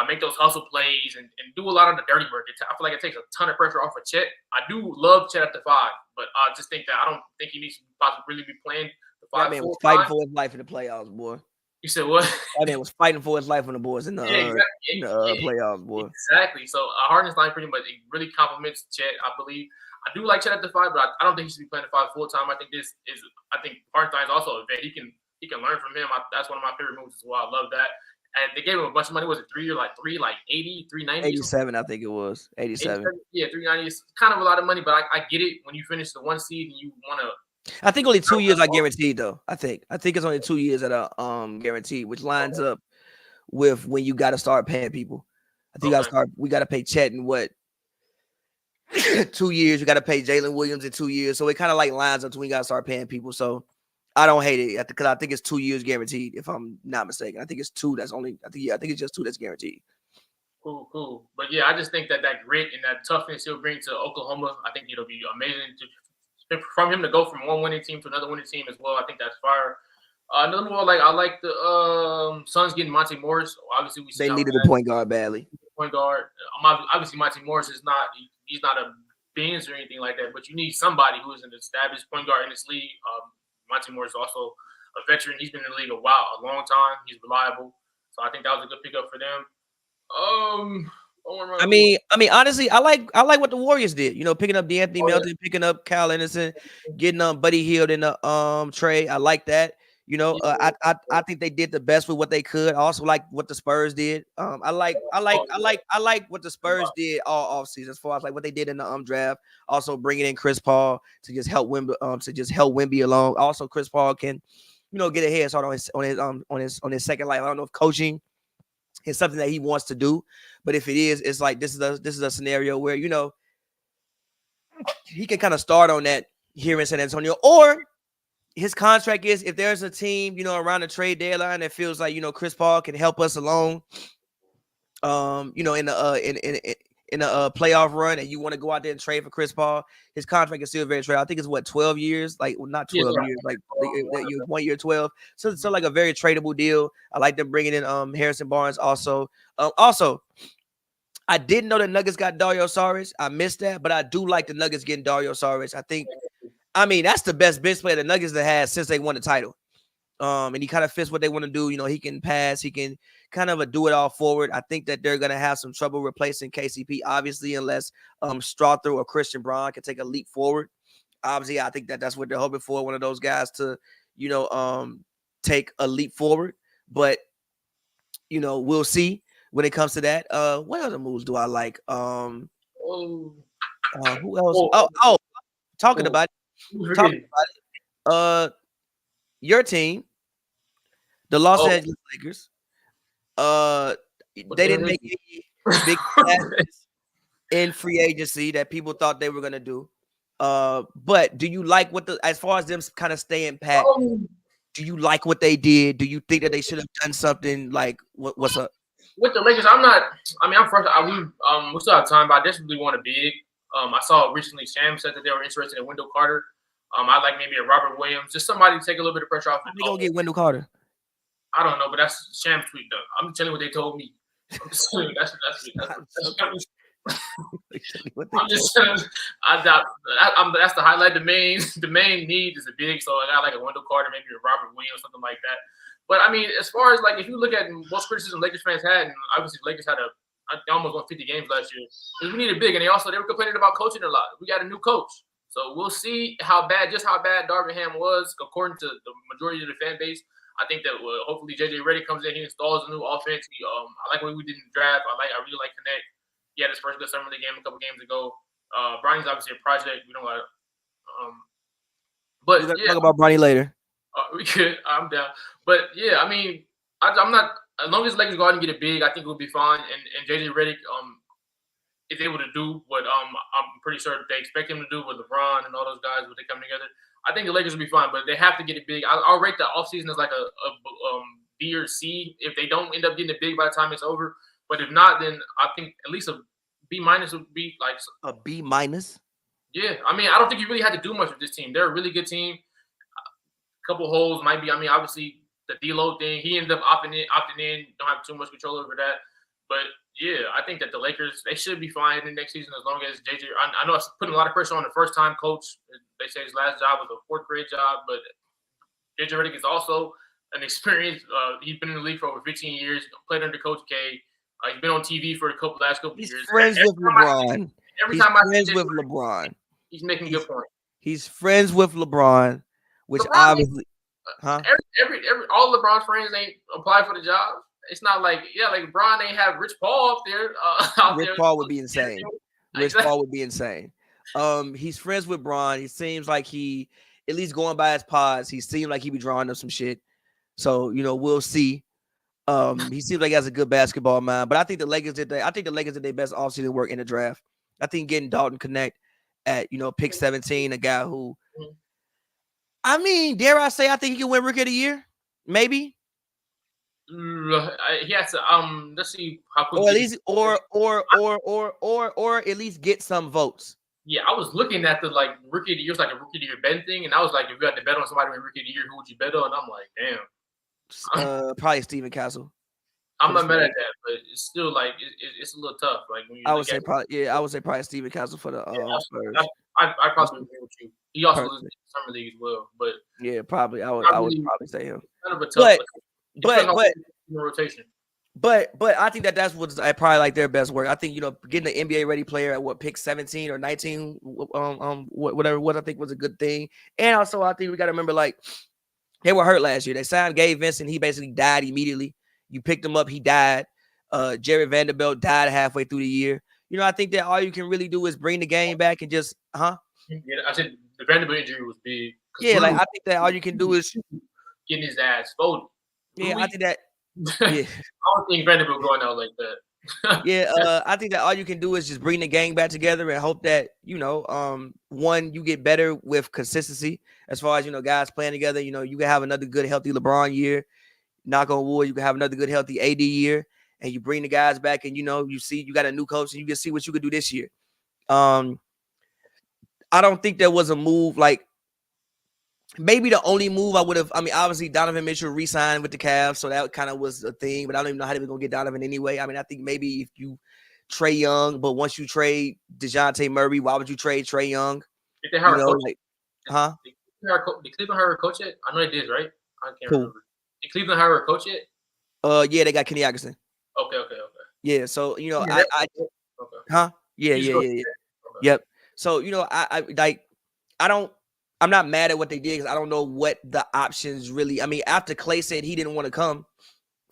make those hustle plays, and do a lot of the dirty work. I feel like it takes a ton of pressure off of Chet. I do love Chet at the 5, but I just think that I don't think he needs to possibly really be playing the 5. That man was fighting for his life in the playoffs, boy. You said what? That man was fighting for his life on the boards in the playoffs, boy. Exactly. So Hartenstein pretty much really complements Chet, I believe. I do like Chet at the 5, but I don't think he should be playing the 5 full time. I think Hartenstein is also a vet. He can learn from him. That's one of my favorite moves as well. I love that. And they gave him a bunch of money. Was it 3 year, like 80, 390? 87, I think it was. 87. Yeah, 390 is kind of a lot of money, but I get it when you finish the 1 seed and you want to. I think only 2 years are guaranteed, though. I think it's only 2 years that are guaranteed, which lines up with when you got to start paying people. I think we got to pay Chet in what 2 years. You got to pay Jalen Williams in 2 years, so it kind of like lines up to when you got to start paying people. So I don't hate it because I think it's 2 years guaranteed, if I'm not mistaken. I think it's 2. That's only. I think it's just 2 that's guaranteed. Cool. But yeah, I just think that grit and that toughness he'll bring to Oklahoma, I think it'll be amazing from him to go from one winning team to another winning team as well. I think that's fire. Another one, I like the Suns getting Monte Morris. Obviously, they needed a point guard badly. Point guard. Obviously, Monte Morris is not. He's not a Beans or anything like that. But you need somebody who is an established point guard in this league. Monte Morris is also a veteran. He's been in the league a long time. He's reliable. So I think that was a good pickup for them. I mean, honestly, I like what the Warriors did. Picking up D'Anthony Melton, picking up Kyle Anderson, getting Buddy Hield in the trade. I like that. I think they did the best with what they could. I also like what the Spurs did. I like what the Spurs did all offseason as far as like what they did in the draft. Also bringing in Chris Paul to just help Wemby along. Also, Chris Paul can, get a head start on his second life. I don't know if coaching is something that he wants to do, but if it is, it's like this is a scenario where he can kind of start on that here in San Antonio, or his contract is if there's a team around the trade deadline that feels like Chris Paul can help us along, in a playoff run, and you want to go out there and trade for Chris Paul, his contract is still very tradable. I think it's 12 years, not 12 years, 1 year 12. So like a very tradable deal. I like them bringing in Harrison Barnes also. I didn't know the Nuggets got Dario Saric. I missed that, but I do like the Nuggets getting Dario Saric. That's the best bench player the Nuggets have had since they won the title. And he kind of fits what they want to do. He can pass. He can kind of do it all forward. I think that they're going to have some trouble replacing KCP, obviously, unless Strother or Christian Braun can take a leap forward. Obviously, I think that's what they're hoping for, one of those guys to, take a leap forward. But, we'll see when it comes to that. What other moves do I like? Who else? Talking about it. Your team, the Los Angeles Lakers, they didn't make any big passes in free agency that people thought they were gonna do. But do you like as far as them kind of staying pat? Do you like what they did? Do you think that they should have done something? Like what's up? with the Lakers, I'm first. We still have time, but I desperately want a big. I saw recently Sham said that they were interested in Wendell Carter. I like maybe a Robert Williams, just somebody to take a little bit of pressure off. They gonna get Wendell Carter? I don't know, but that's Sham's tweet though. I'm telling you what they told me. I'm just telling you that's I'm just saying, that's the highlight. The main need is a big, so I got like a Wendell Carter, maybe a Robert Williams, something like that. But I mean, as far as like if you look at most criticism Lakers fans had, and obviously the Lakers had they almost won 50 games last year. We needed big, and they were complaining about coaching a lot. We got a new coach, so we'll see how bad Darvin Ham was according to the majority of the fan base. I think that hopefully JJ Redick comes in, he installs a new offense. I like what we did in the draft. I really like Connect. He had his first good summer league game a couple games ago. Bronny's obviously a project. We don't want to. But we're talk about Bronny later. We could. I'm down. But yeah, I mean, I'm not. As long as Lakers go out and get it big, I think we'll be fine. And JJ Redick is able to do what I'm pretty sure they expect him to do with LeBron and all those guys when they come together. I think the Lakers will be fine, but they have to get it big. I'll rate the offseason as like a B or C if they don't end up getting it big by the time it's over. But if not, then I think at least a B- would be like a B-. Yeah, I mean, I don't think you really had to do much with this team. They're a really good team. A couple holes might be. I mean, obviously the D-Lo thing, he ended up opting in. Don't have too much control over that. But yeah, I think that the Lakers, they should be fine in the next season as long as JJ. I know it's putting a lot of pressure on the first-time coach. They say his last job was a fourth-grade job, but JJ Redick is also an experienced. He's been in the league for over 15 years. Played under Coach K. He's been on TV for the last couple years. He's friends with LeBron. He's friends with LeBron. He's making a good point. He's friends with LeBron, which obviously, every all LeBron's friends ain't apply for the job. It's not like LeBron ain't have Rich Paul up there. Paul would be insane. Rich Paul would be insane. He's friends with Bron. He seems like he, at least going by his pods, he seemed like he be drawing up some shit. So we'll see. He seems like he has a good basketball mind. But I think the Lakers did their best offseason work in the draft. I think getting Dalton Connect at pick 17, a guy who, I mean, dare I say, I think he can win Rookie of the Year, maybe. He has to let's see how quick, or at least get some votes. Yeah, I was looking at the Rookie of the Year, like a Rookie of the Year bet thing, and I was like, if you had to bet on somebody win Rookie of the Year, who would you bet on? And I'm like, damn. Probably Stephen Castle. I'm not mad at that, but it's still it's a little tough. Like when you I would say probably Stephen Castle for the Spurs. I probably agree with you. He also loses in the summer league as well, but yeah, probably I would probably say him. Kind of a tough, but rotation. But I think that's what's probably like their best work. I think getting an NBA ready player at pick 17 or 19, whatever I think was a good thing. And also I think we got to remember they were hurt last year. They signed Gabe Vincent. He basically died immediately. You picked him up, he died. Jared Vanderbilt died halfway through the year. I think that all you can really do is bring the game back and just Yeah, I said the Vanderbilt injury was big. Yeah, I think that all you can do is getting his ass folded. Yeah, I think that. Yeah, I don't think Vanderbilt going out like that. Yeah, I think that all you can do is just bring the gang back together and hope that one, you get better with consistency as far as guys playing together. You can have another good healthy LeBron year. Knock on wood, you can have another good healthy AD year, and you bring the guys back, and you see you got a new coach, and you can see what you could do this year. I don't think there was a move maybe the only move I would have. I mean, obviously Donovan Mitchell re-signed with the Cavs, so that kind of was a thing. But I don't even know how they were gonna get Donovan anyway. I mean, I think maybe if you Trae Young, but once you trade DeJounte Murray, why would you trade Trae Young? Did they hire a coach? Did Cleveland hire a coach yet? I know they did, right? I can't remember. Did Cleveland hire a coach yet? Yeah, they got Kenny Atkinson. Okay. Yeah, so Okay. Yeah. Yep. So I'm not mad at what they did because I don't know what the options really. I mean, after Klay said he didn't want to come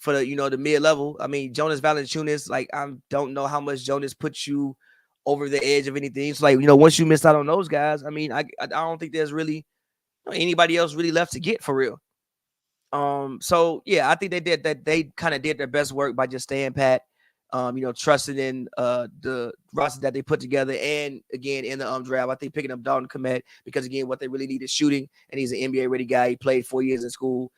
for the mid level. I mean, Jonas Valanciunas, I don't know how much Jonas puts you over the edge of anything. It's once you miss out on those guys, I mean, I don't think there's really anybody else really left to get for real. So yeah, I think they kind of did their best work by just staying pat, trusting in the roster that they put together, and again in the draft, I think picking up Dalton Kmet because again, what they really need is shooting, and he's an NBA ready guy. He played 4 years in school,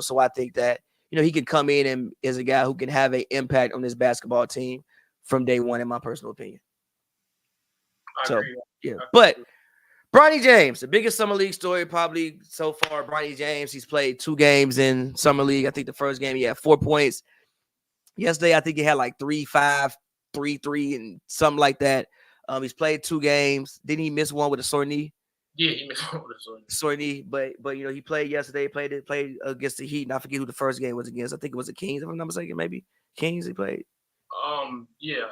so I think that he can come in and is a guy who can have an impact on this basketball team from day one, in my personal opinion. I agree. Yeah. But Bronny James, the biggest summer league story probably so far. Bronny James, he's played 2 games in summer league. I think the first game he had 4 points. Yesterday, I think he had like 3-5, 3-3, and something like that. He's played 2 games. Didn't he miss one with a sore knee? Yeah, he missed one with a sore knee. But he played yesterday. Played against the Heat, and I forget who the first game was against. I think it was the Kings, if I'm not mistaken. Maybe Kings he played. Yeah.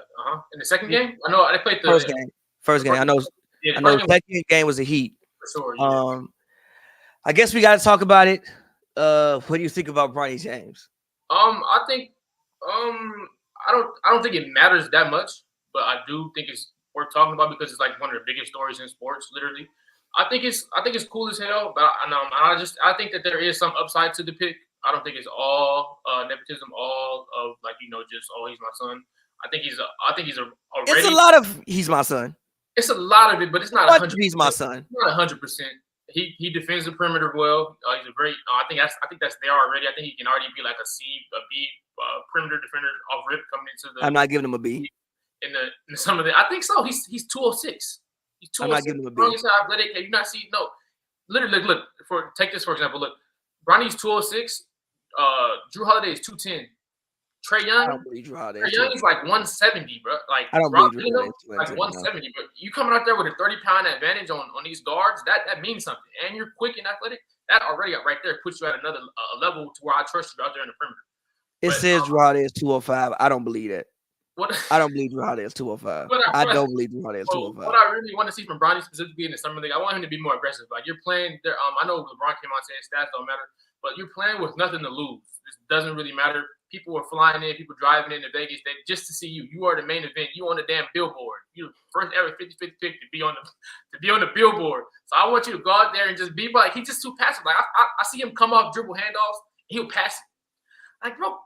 In the second game, I know they played the first game. First game, I know. Yeah, the second game was the Heat. For sure. Yeah. I guess we got to talk about it. What do you think about Bronny James? I think, I don't think it matters that much, but I do think it's worth talking about because it's like one of the biggest stories in sports, literally. I think it's cool as hell, but I think that there is some upside to the pick. I don't think it's all nepotism, all of like just he's my son. I think he's already. It's a lot of he's my son. It's a lot of it, but it's not 100%. He's my son. Not 100%. He defends the perimeter well. He's a great. I think that's there already. I think he can already be like a C, a B perimeter defender off rip coming into the. I'm not giving him a B. In some of the, I think so. He's 206. He's 206. I'm not giving him a B. Bronny's athletic. Have you not seen? No, literally. Look. Take this for example. Look, Bronny's 206. Drew Holiday is 210. Trey Young. I don't believe Drew Holiday. Trey Young is like 170, bro. Like I don't believe Drew Holiday. Like 170, but you coming out there with a 30-pound advantage on these guards, that means something. And you're quick and athletic. That already right there puts you at another level to where I trust you out there in the perimeter. It says Drew Holiday is 205. I don't believe that. I don't believe Drew Holiday is 205. I don't believe Drew Holiday is 205. What I really want to see from Bronny specifically in the summer league, I want him to be more aggressive. Like you're playing there. I know LeBron came out saying stats don't matter, but you're playing with nothing to lose. This doesn't really matter. People are flying in, people driving into Vegas just to see you. You are the main event. You on the damn billboard. You first ever 50-50 pick to be on the billboard. So I want you to go out there and just be like he's just too passive. Like I see him come off dribble handoffs, he'll pass it. Like bro,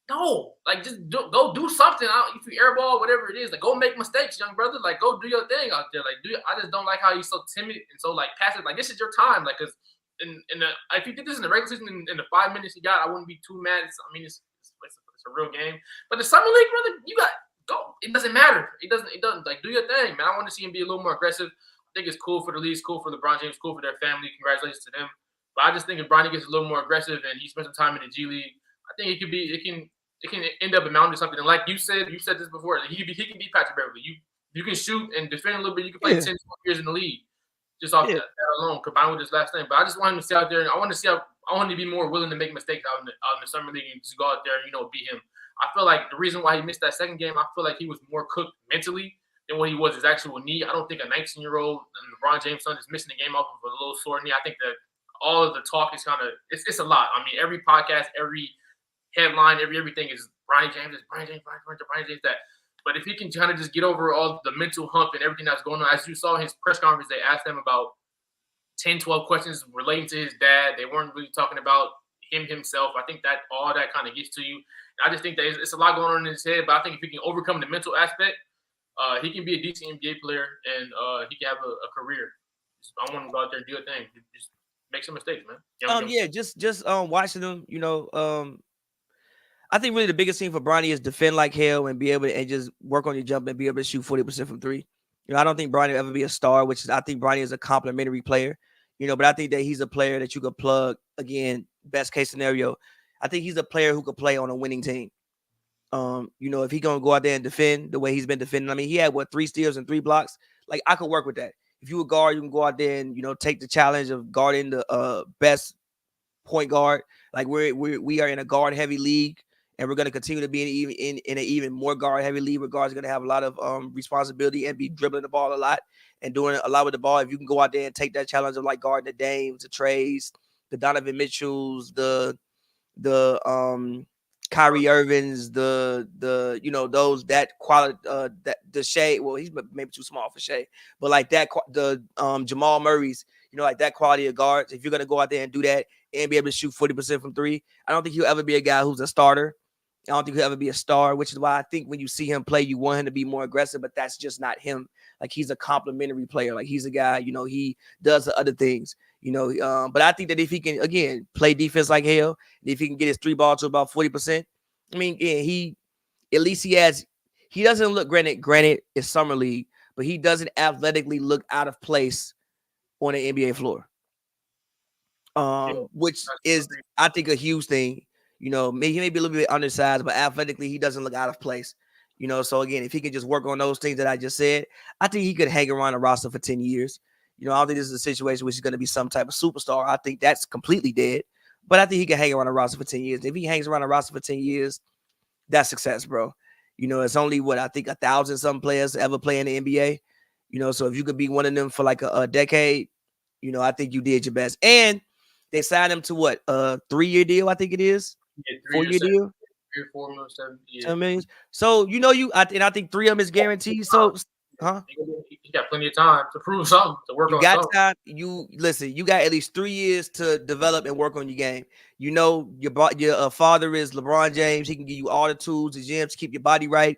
no, like just go do something. If you airball, whatever it is, like go make mistakes, young brother. Like go do your thing out there. Like I just don't like how he's so timid and so like passive. Like this is your time. Like because if you did this in the regular season in the 5 minutes he got, I wouldn't be too mad. It's a real game. But the summer league, brother, you got go. It doesn't matter. It doesn't like do your thing, man. I want to see him be a little more aggressive. I think it's cool for the league, it's cool for LeBron James, cool for their family. Congratulations to them. But I just think if Bronny gets a little more aggressive and he spends some time in the G League, I think it can end up amounting to something. And like you said this before, he can be Patrick Beverly. You can shoot and defend a little bit. You can play 10, 12 years in the league. Just off that alone, combined with his last name. But I just want him to stay out there, and I want him to be more willing to make mistakes out in the summer league and just go out there and beat him. I feel like the reason why he missed that second game, I feel like he was more cooked mentally than what he was his actual knee. I don't think a 19-year-old LeBron James son is missing the game off of a little sore knee. I think that all of the talk is kind of it's a lot. I mean, every podcast, every headline, everything is Bronny James, that. But if he can kind of just get over all the mental hump and everything that's going on, as you saw in his press conference, they asked him about 10, 12 questions relating to his dad. They weren't really talking about himself. I think that all that kind of gets to you. And I just think that it's a lot going on in his head, but I think if he can overcome the mental aspect, he can be a decent NBA player and he can have a career. I want him to go out there and do a thing. Just make some mistakes, man. Just watching him, I think really the biggest thing for Bronny is defend like hell and be able to just work on your jump and be able to shoot 40% from 3. I don't think Bronny will ever be a star, I think Bronny is a complimentary player, but I think that he's a player that you could plug, again, best case scenario. I think he's a player who could play on a winning team. If he's going to go out there and defend the way he's been defending, I mean, he had 3 steals and 3 blocks. Like, I could work with that. If you a guard, you can go out there and, take the challenge of guarding the best point guard. Like, we are in a guard-heavy league. And we're going to continue to be in an even more guard-heavy league where guards are going to have a lot of responsibility and be dribbling the ball a lot and doing a lot with the ball. If you can go out there and take that challenge of like guarding the Dames, the Trays, the Donovan Mitchells, the Kyrie Irvings, those that quality, the Shea. Well, he's maybe too small for Shea, but like that, the Jamal Murray's, like that quality of guards. If you're going to go out there and do that and be able to shoot 40% from 3, I don't think he'll ever be a guy who's a starter. I don't think he'll ever be a star, which is why I think when you see him play, you want him to be more aggressive, but that's just not him. Like, he's a complimentary player. Like, he's a guy, he does the other things, but I think that if he can, again, play defense like hell, if he can get his three ball to about 40%, I mean, yeah, at least he doesn't look, granted, it's summer league, but he doesn't athletically look out of place on the NBA floor. Which is, I think, a huge thing. He may be a little bit undersized, but athletically, he doesn't look out of place. So again, if he could just work on those things that I just said, I think he could hang around a roster for 10 years. I don't think this is a situation where he's going to be some type of superstar. I think that's completely dead. But I think he can hang around a roster for 10 years. If he hangs around a roster for 10 years, that's success, bro. It's only I think 1,000 some players ever play in the NBA. So if you could be one of them for like a decade, I think you did your best. And they signed him to what? A 3-year deal, I think it is. Yeah, 4-year deal. 3 or 4 million, 7, yeah. 10 million. So I think 3 of them is guaranteed. So, he got plenty of time to prove something, to work on you got something. time. You got at least 3 years to develop and work on your game. Your father is LeBron James. He can give you all the tools, the gyms to keep your body right.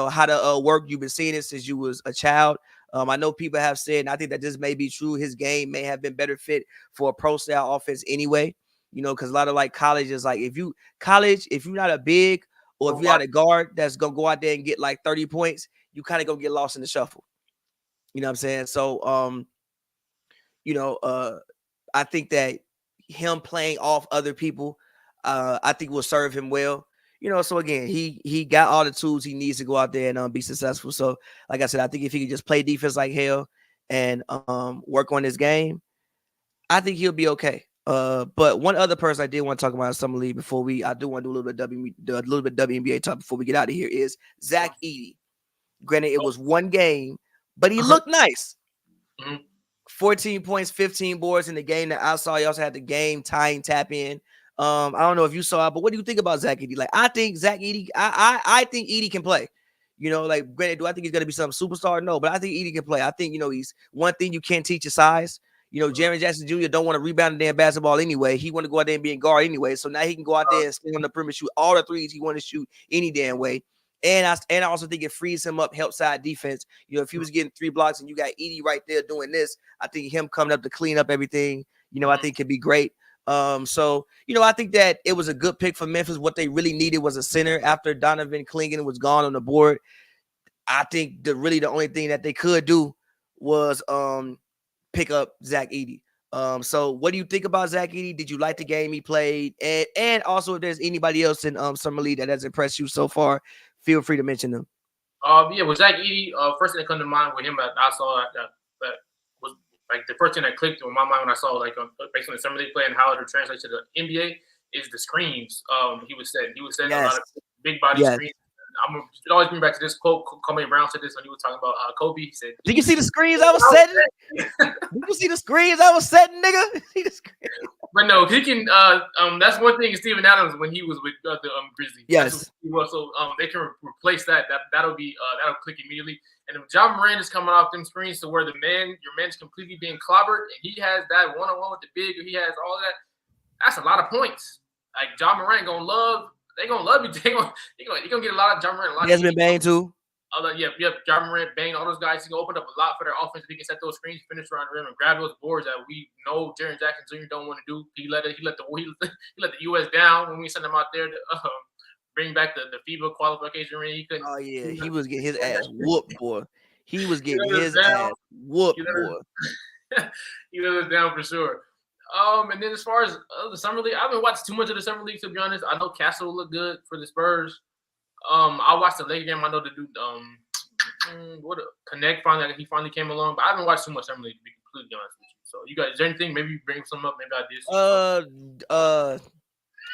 How to work. You've been seeing it since you was a child. I know people have said, and I think that this may be true, his game may have been better fit for a pro style offense anyway. Because a lot of like college is like, if you're not a big or if you're not a guard that's gonna go out there and get like 30 points, you kind of gonna get lost in the shuffle. You know what I'm saying? So I think that him playing off other people, I think will serve him well. So again, he got all the tools he needs to go out there and be successful. So like I said, I think if he could just play defense like hell and work on his game, I think he'll be okay. But one other person I did want to talk about in summer league before I do want to do a little bit WNBA talk before we get out of here is Zach Edey. Granted, it was one game, but he looked nice. 14 points, 15 boards in the game that I saw. He also had the game tying tap in. I don't know if you saw it, but what do you think about Zach Edey? Like, I think Zach Edey, I think Edey can play. Like, granted, do I think he's gonna be some superstar? No, but I think Edey can play. I think he's one thing you can't teach his size. Jaren Jackson Jr. don't want to rebound the damn basketball anyway. He want to go out there and be a guard anyway. So now he can go out there and stay on the perimeter, shoot all the threes he want to shoot any damn way. And I also think it frees him up, help side defense. If he was getting 3 blocks and you got Edey right there doing this, I think him coming up to clean up everything, I think could be great. So I think that it was a good pick for Memphis. What they really needed was a center after Donovan Clingan was gone on the board. I think the only thing that they could do was pick up Zach Edey. So what do you think about Zach Edey? Did you like the game he played? And also, if there's anybody else in summer league that has impressed you so far, feel free to mention them. Yeah, with Zach Edey, first thing that comes to mind with him that I saw that was like the first thing that clicked in my mind when I saw based on the summer league play and how it translates to the NBA is the screens. He was setting a lot of big body screens. It always bring back to this quote. Kobe Brown said this when he was talking about Kobe. He said, "Did you see the screens I was setting? Did you see the screens I was setting, nigga? See the screens?" But no, he can. That's one thing. Steven Adams when he was with the Grizzlies. Yes. So they can replace that. That'll click immediately. And if John Moran is coming off them screens to where your man's completely being clobbered, and he has that one-on-one with the big, he has all that. That's a lot of points. Like John Moran gonna love. They gonna love you. You're gonna get a lot of John Moran. Desmond Bane too. Yep. John Moran, Bane, all those guys. He's gonna open up a lot for their offense. He can set those screens, finish around the rim, and grab those boards that we know Jaren Jackson Jr. don't want to do. He let the U.S. down when we sent him out there to bring back the FIBA qualification ring. He couldn't. Oh yeah, he was getting his ass whooped, boy. He was getting his ass whooped, boy. He let us down for sure. And then as far as the summer league, I haven't watched too much of the summer league to be honest. I know Castle looked good for the Spurs. I watched the Lakers game. I know the dude Connect he finally came along, but I haven't watched too much summer league to be completely honest with you. So you guys, is there anything? Maybe you bring some up. Maybe I did.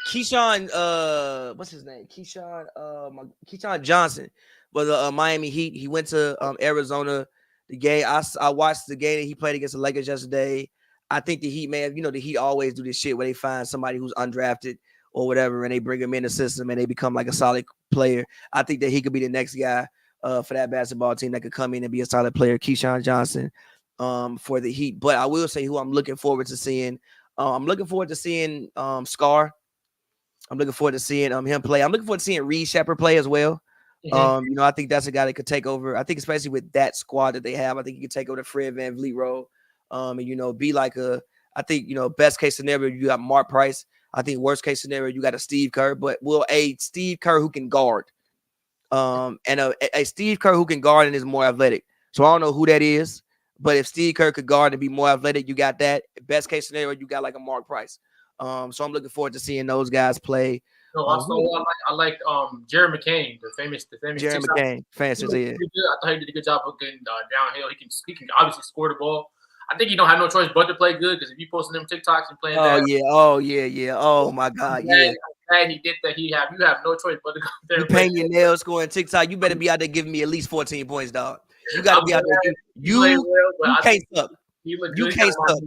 Keyshawn, what's his name? Keyshawn Johnson was Miami Heat. He went to Arizona. The game I watched the game that he played against the Lakers yesterday. I think the Heat may have, the Heat always do this shit where they find somebody who's undrafted or whatever, and they bring him in the system and they become like a solid player. I think that he could be the next guy for that basketball team that could come in and be a solid player, Keyshawn Johnson, for the Heat. But I will say who I'm looking forward to seeing. I'm looking forward to seeing Scar. I'm looking forward to seeing him play. I'm looking forward to seeing Reed Shepherd play as well. You know, I think that's a guy that could take over. I think especially with that squad that they have, I think he could take over the Fred VanVleet role. And you know, be like I think, you know, best case scenario, you got Mark Price. I think worst case scenario, you got a Steve Kerr, but will a Steve Kerr who can guard. And a Steve Kerr who can guard and is more athletic. So I don't know who that is, but if Steve Kerr could guard and be more athletic, you got that. Best case scenario, you got like a Mark Price. So I'm looking forward to seeing those guys play. No, also I like Jerry McCain, the famous Jerry McCain, fancy. Yeah. I thought he did a good job of getting downhill. He can obviously score the ball. I think he don't have no choice but to play good because if you posting them TikToks and playing yeah. Oh my God, yeah. Glad he did that. You have no choice but to go there. You paint your nails, scoring TikTok. You better be out there giving me at least 14 points, dog. You got to be out there. You can't suck. You can't suck.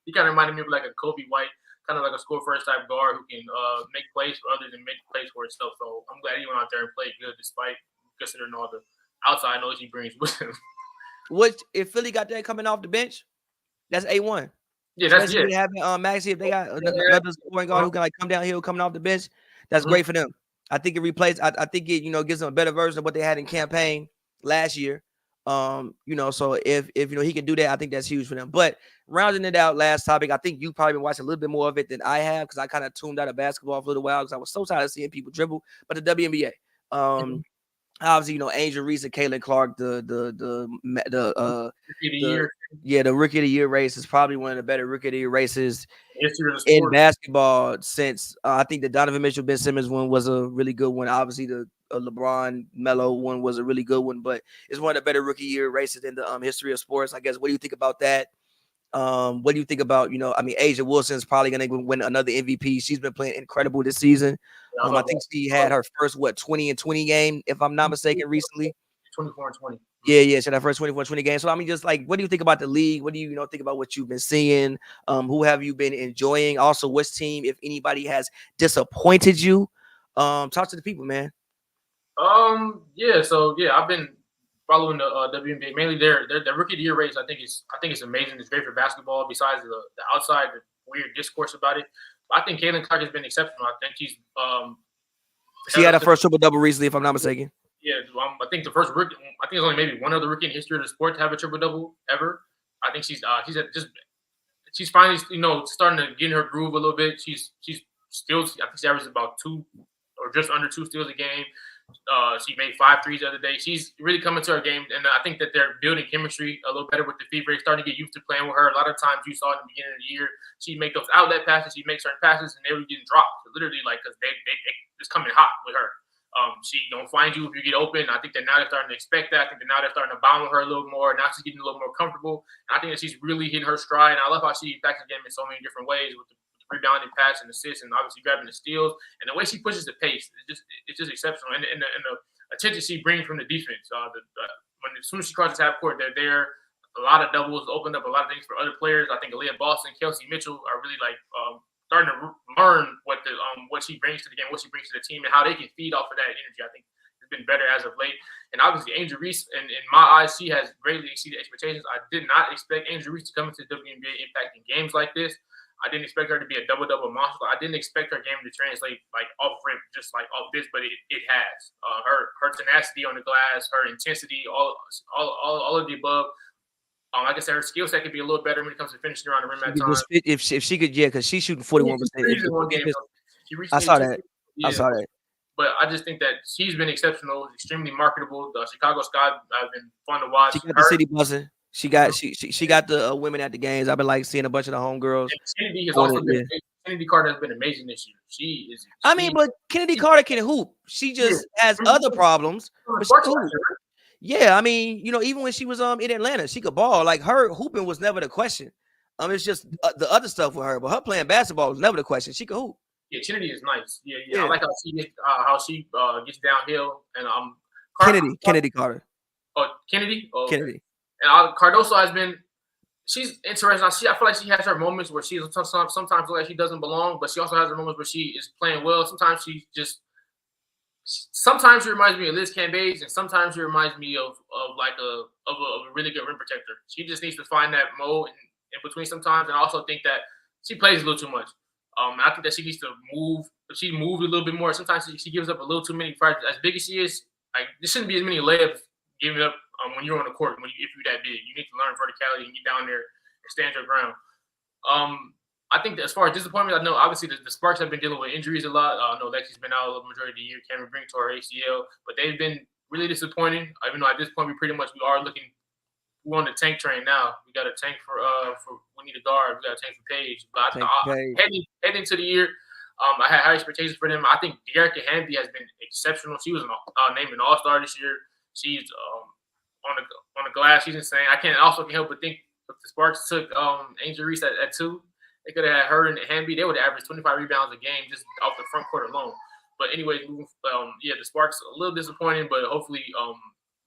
He kind of reminded me of like a Kobe White, kind of like a score first type guard who can make plays for others and make plays for himself. So I'm glad he went out there and played good despite considering all the outside noise he brings with him. Which if Philly got that coming off the bench, that's A1. Yeah, that's it. Having Maxey, if they got another scoring guard who can like come downhill coming off the bench, that's great for them. I think it replaces. I think it, you know, gives them a better version of what they had in campaign last year. You know, so if you know he can do that, I think that's huge for them. But rounding it out, last topic, I think you probably been watching a little bit more of it than I have because I kind of tuned out of basketball for a little while because I was so tired of seeing people dribble. But the WNBA, obviously, you know, Angel Reese and Caitlin Clark, the Rookie of the Year race is probably one of the better Rookie of the Year races in basketball since I think the Donovan Mitchell Ben Simmons one was a really good one. Obviously, the LeBron Melo one was a really good one, but it's one of the better Rookie Year races in the history of sports. I guess. What do you think about that? What do you think about, you know, I mean, Asia Wilson is probably going to win another MVP. She's been playing incredible this season. I think she had her first 20-20 game, if I'm not mistaken, recently. 24-20. Yeah, she had her first 24-20 game. So I mean, just like, what do you think about the league? What do you think about what you've been seeing? Who have you been enjoying? Also, which team, if anybody has disappointed you? Talk to the people, man. I've been following the WNBA, mainly their Rookie of the Year race. I think it's amazing. It's great for basketball. Besides the outside the weird discourse about it, I think Caitlin Clark has been exceptional. I think she's she had her first triple double recently, if I'm not mistaken. Yeah, I think the first rookie. I think there's only maybe one other rookie in history of the sport to have a triple double ever. I think she's finally, you know, starting to get in her groove a little bit. She's still, I think she averages about 2 or just under 2 steals a game. She made 5 threes the other day. She's really coming to her game, and I think that they're building chemistry a little better with the fever. Starting to get used to playing with her. A lot of times you saw in the beginning of the year, she'd make those outlet passes, she'd make certain passes, and they were getting dropped. Literally, like, because they just coming hot with her. She don't find you if you get open. I think that now they're starting to expect that. I think that now they're starting to bound with her a little more. Now she's getting a little more comfortable. And I think that she's really hitting her stride. And I love how she impacts the game in so many different ways with the rebounding, pass, and assists, and obviously grabbing the steals. And the way she pushes the pace, it's just exceptional. And the attention she brings from the defense. As soon as she crosses half court, they're there. A lot of doubles opened up a lot of things for other players. I think Aaliyah Boston, Kelsey Mitchell are really like starting to learn what she brings to the game, what she brings to the team, and how they can feed off of that energy. I think it's been better as of late. And obviously, Angel Reese, and in my eyes, she has greatly exceeded expectations. I did not expect Angel Reese to come into the WNBA impacting games like this. I didn't expect her to be a double-double monster. I didn't expect her game to translate like off rip, just like off this, but it has. Her tenacity on the glass, her intensity, all of the above. Like I said, her skill set could be a little better when it comes to finishing around the rim at times. If she could, because she's shooting 41%. I saw that. Yeah. I saw that. But I just think that she's been exceptional, extremely marketable. The Chicago Sky have been fun to watch. She got the city buzzing. She got the women at the games. I've been like seeing a bunch of the homegirls. Kennedy has also been. Kennedy Carter has been amazing this year. She is. I mean, but Kennedy Carter can hoop. She just has other problems. But she can hoop. Yeah, I mean, you know, even when she was in Atlanta, she could ball. Like, her hooping was never the question. It's just the other stuff with her. But her playing basketball was never the question. She could hoop. Yeah, Kennedy is nice. Yeah. I like how she gets downhill and Kennedy Carter. Oh, Kennedy. Oh, Kennedy. And Cardoso has been. She's interesting. I feel like she has her moments where she sometimes looks like she doesn't belong, but she also has her moments where she is playing well. Sometimes she reminds me of Liz Cambage, and sometimes she reminds me of a really good rim protector. She just needs to find that mode in between sometimes, and I also think that she plays a little too much. I think that she needs to move. She moved a little bit more. Sometimes she gives up a little too many fires. As big as she is, like there shouldn't be as many layups giving up when you're on the court. If you're that big, you need to learn verticality and get down there and stand your ground. I think that as far as disappointment, I know obviously the Sparks have been dealing with injuries a lot. I know Lexi's been out the majority of the year. Cameron Brink tore her ACL, but they've been really disappointing. Even though at this point we are looking. We're on the tank train now. We got a tank for we need a guard. We got a tank for Page. But heading to the year, I had high expectations for them. I think De'Arica Hamby has been exceptional. She was named an All-Star this year. She's on the glass. She's insane. I can't help but think if the Sparks took Angel Reese at 2, they could have had her and Hamby. They would have averaged 25 rebounds a game just off the front court alone. But anyway, the Sparks a little disappointing, but hopefully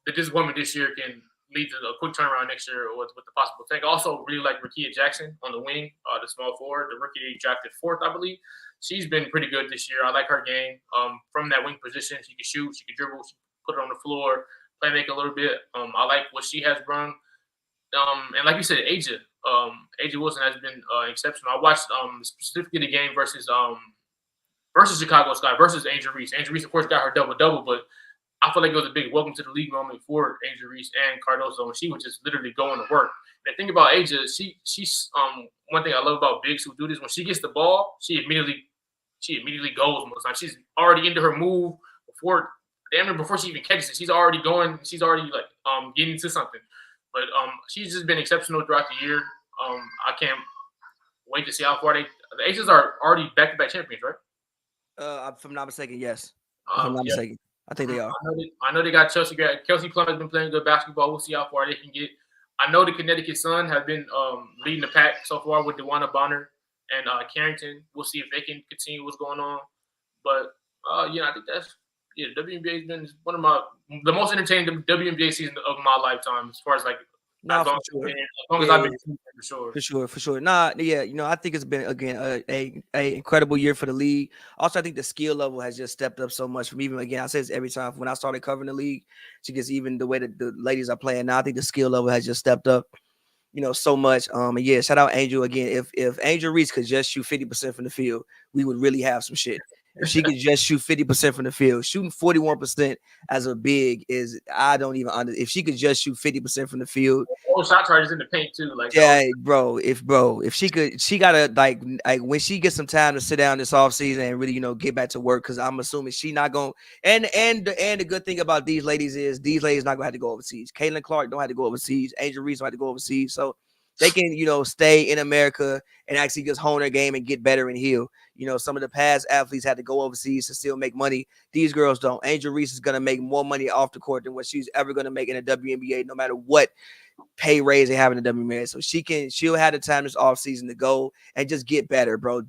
the disappointment this year can lead to a quick turnaround next year with the possible tank. I also really like Rakia Jackson on the wing, the small forward, the rookie they drafted 4th, I believe. She's been pretty good this year. I like her game. From that wing position, she can shoot, she can dribble, she can put it on the floor, play make a little bit. I like what she has brung. And like you said, Aja Wilson has been exceptional. I watched specifically the game versus Chicago Sky versus Angel Reese. Angel Reese, of course, got her double-double, but I feel like it was a big welcome to the league moment for Angel Reese and Cardoso, and she was just literally going to work. And the thing about Aja, she's one thing I love about bigs who do this, when she gets the ball, she immediately goes most times. She's already into her move before she even catches it. She's already going. She's already getting into something. But she's just been exceptional throughout the year. I can't wait to see how far the Aces are already back-to-back champions, right? If I'm not mistaken, yes. If I'm not mistaken. I think they are. I know they got Chelsea. Kelsey Plum has been playing good basketball. We'll see how far they can get. I know the Connecticut Sun have been leading the pack so far with DeWanna Bonner and Carrington. We'll see if they can continue what's going on. But I think the WNBA has been one of the most entertaining WNBA season of my lifetime as far as as long as I've been for sure. I think it's been again a incredible year for the league. Also, I think the skill level has just stepped up so much. From even again, I say this every time when I started covering the league, to just even the way that the ladies are playing now. I think the skill level has just stepped up, so much. And shout out Angel again. If Angel Reese could just shoot 50% from the field, we would really have some shit. If she could just shoot 50% from the field, shooting 41% as a big is, I don't even understand. If she could just shoot 50% from the field, shot targets in the paint too. If she could, she gotta like when she gets some time to sit down this offseason and really, get back to work. Because I'm assuming she not gonna. And the good thing about these ladies is these ladies not gonna have to go overseas. Caitlin Clark don't have to go overseas. Angel Reese don't have to go overseas. So they can, stay in America and actually just hone their game and get better and heal. Some of the past athletes had to go overseas to still make money. These girls don't. Angel Reese is going to make more money off the court than what she's ever going to make in the WNBA, no matter what pay raise they have in the WNBA. So she'll have the time this offseason to go and just get better, bro.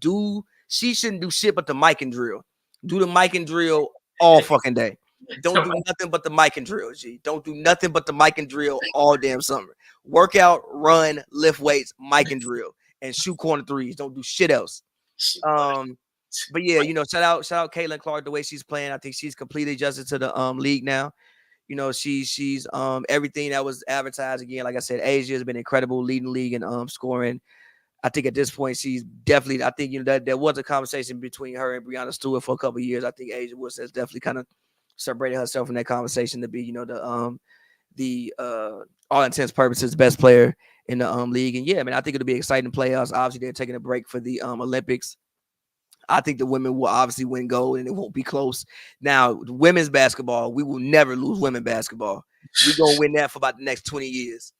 She shouldn't do shit but the mic and drill. Do the mic and drill all fucking day. Don't do nothing but the mic and drill, G. Don't do nothing but the mic and drill all damn summer. Workout, run, lift weights, mic and drill, and shoot corner threes. Don't do shit else. But yeah, shout out Caitlin Clark, the way she's playing. I think she's completely adjusted to the league now. She's everything that was advertised. Again, like I said, Asia has been incredible, leading the league and scoring. I think at this point she's definitely. I think that there was a conversation between her and Breanna Stewart for a couple of years. I think Asia Woods has definitely kind of separated herself from that conversation to be, the all intents purposes best player in the league. And yeah, I think it'll be exciting playoffs. Obviously, they're taking a break for the Olympics. I think the women will obviously win gold and it won't be close. Now, women's basketball, we will never lose women's basketball. We're gonna win that for about the next 20 years.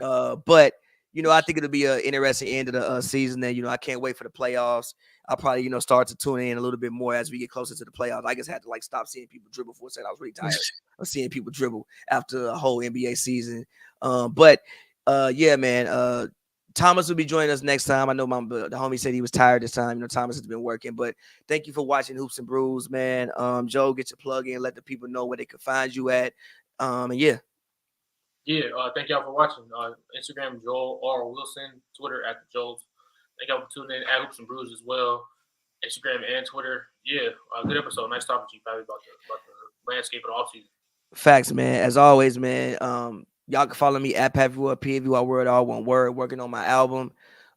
But I think it'll be an interesting end of the season. And I can't wait for the playoffs. I'll probably start to tune in a little bit more as we get closer to the playoffs. I just had to stop seeing people dribble for a second. I was really tired of seeing people dribble after a whole NBA season. Yeah, man. Thomas will be joining us next time. I know the homie said he was tired this time. Thomas has been working, but thank you for watching Hoops and Brews, man. Joe, get your plug in. Let the people know where they can find you at. And yeah. Yeah, thank y'all for watching. Instagram, Joel R. Wilson. Twitter, @Joel's. Thank y'all for tuning in at Hoops and Brews as well. Instagram and Twitter. Yeah, good episode. Nice talking to you, Pavy, about the landscape of the offseason. Facts, man. As always, man. Y'all can follow me at pavyworld, pavyworld, all one word, working on my album.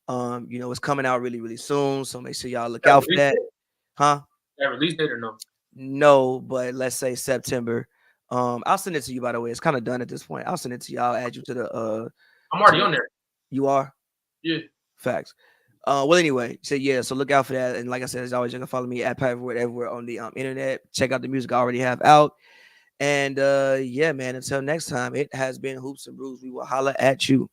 You know, it's coming out really, really soon. So make sure y'all look That out for release that. date? Huh? That release date or no? No, but let's say September. I'll send it to you, by the way. It's kind of done at this point. I'll send it to you. I'll add you to the I'm already on there. You are? Yeah. Facts. Well, anyway, so yeah, so look out for that. And like I said, as always, you can follow me at pavyworld everywhere on the internet. Check out the music I already have out. And yeah, man, until next time, it has been Hoops and Brews. We will holla at you.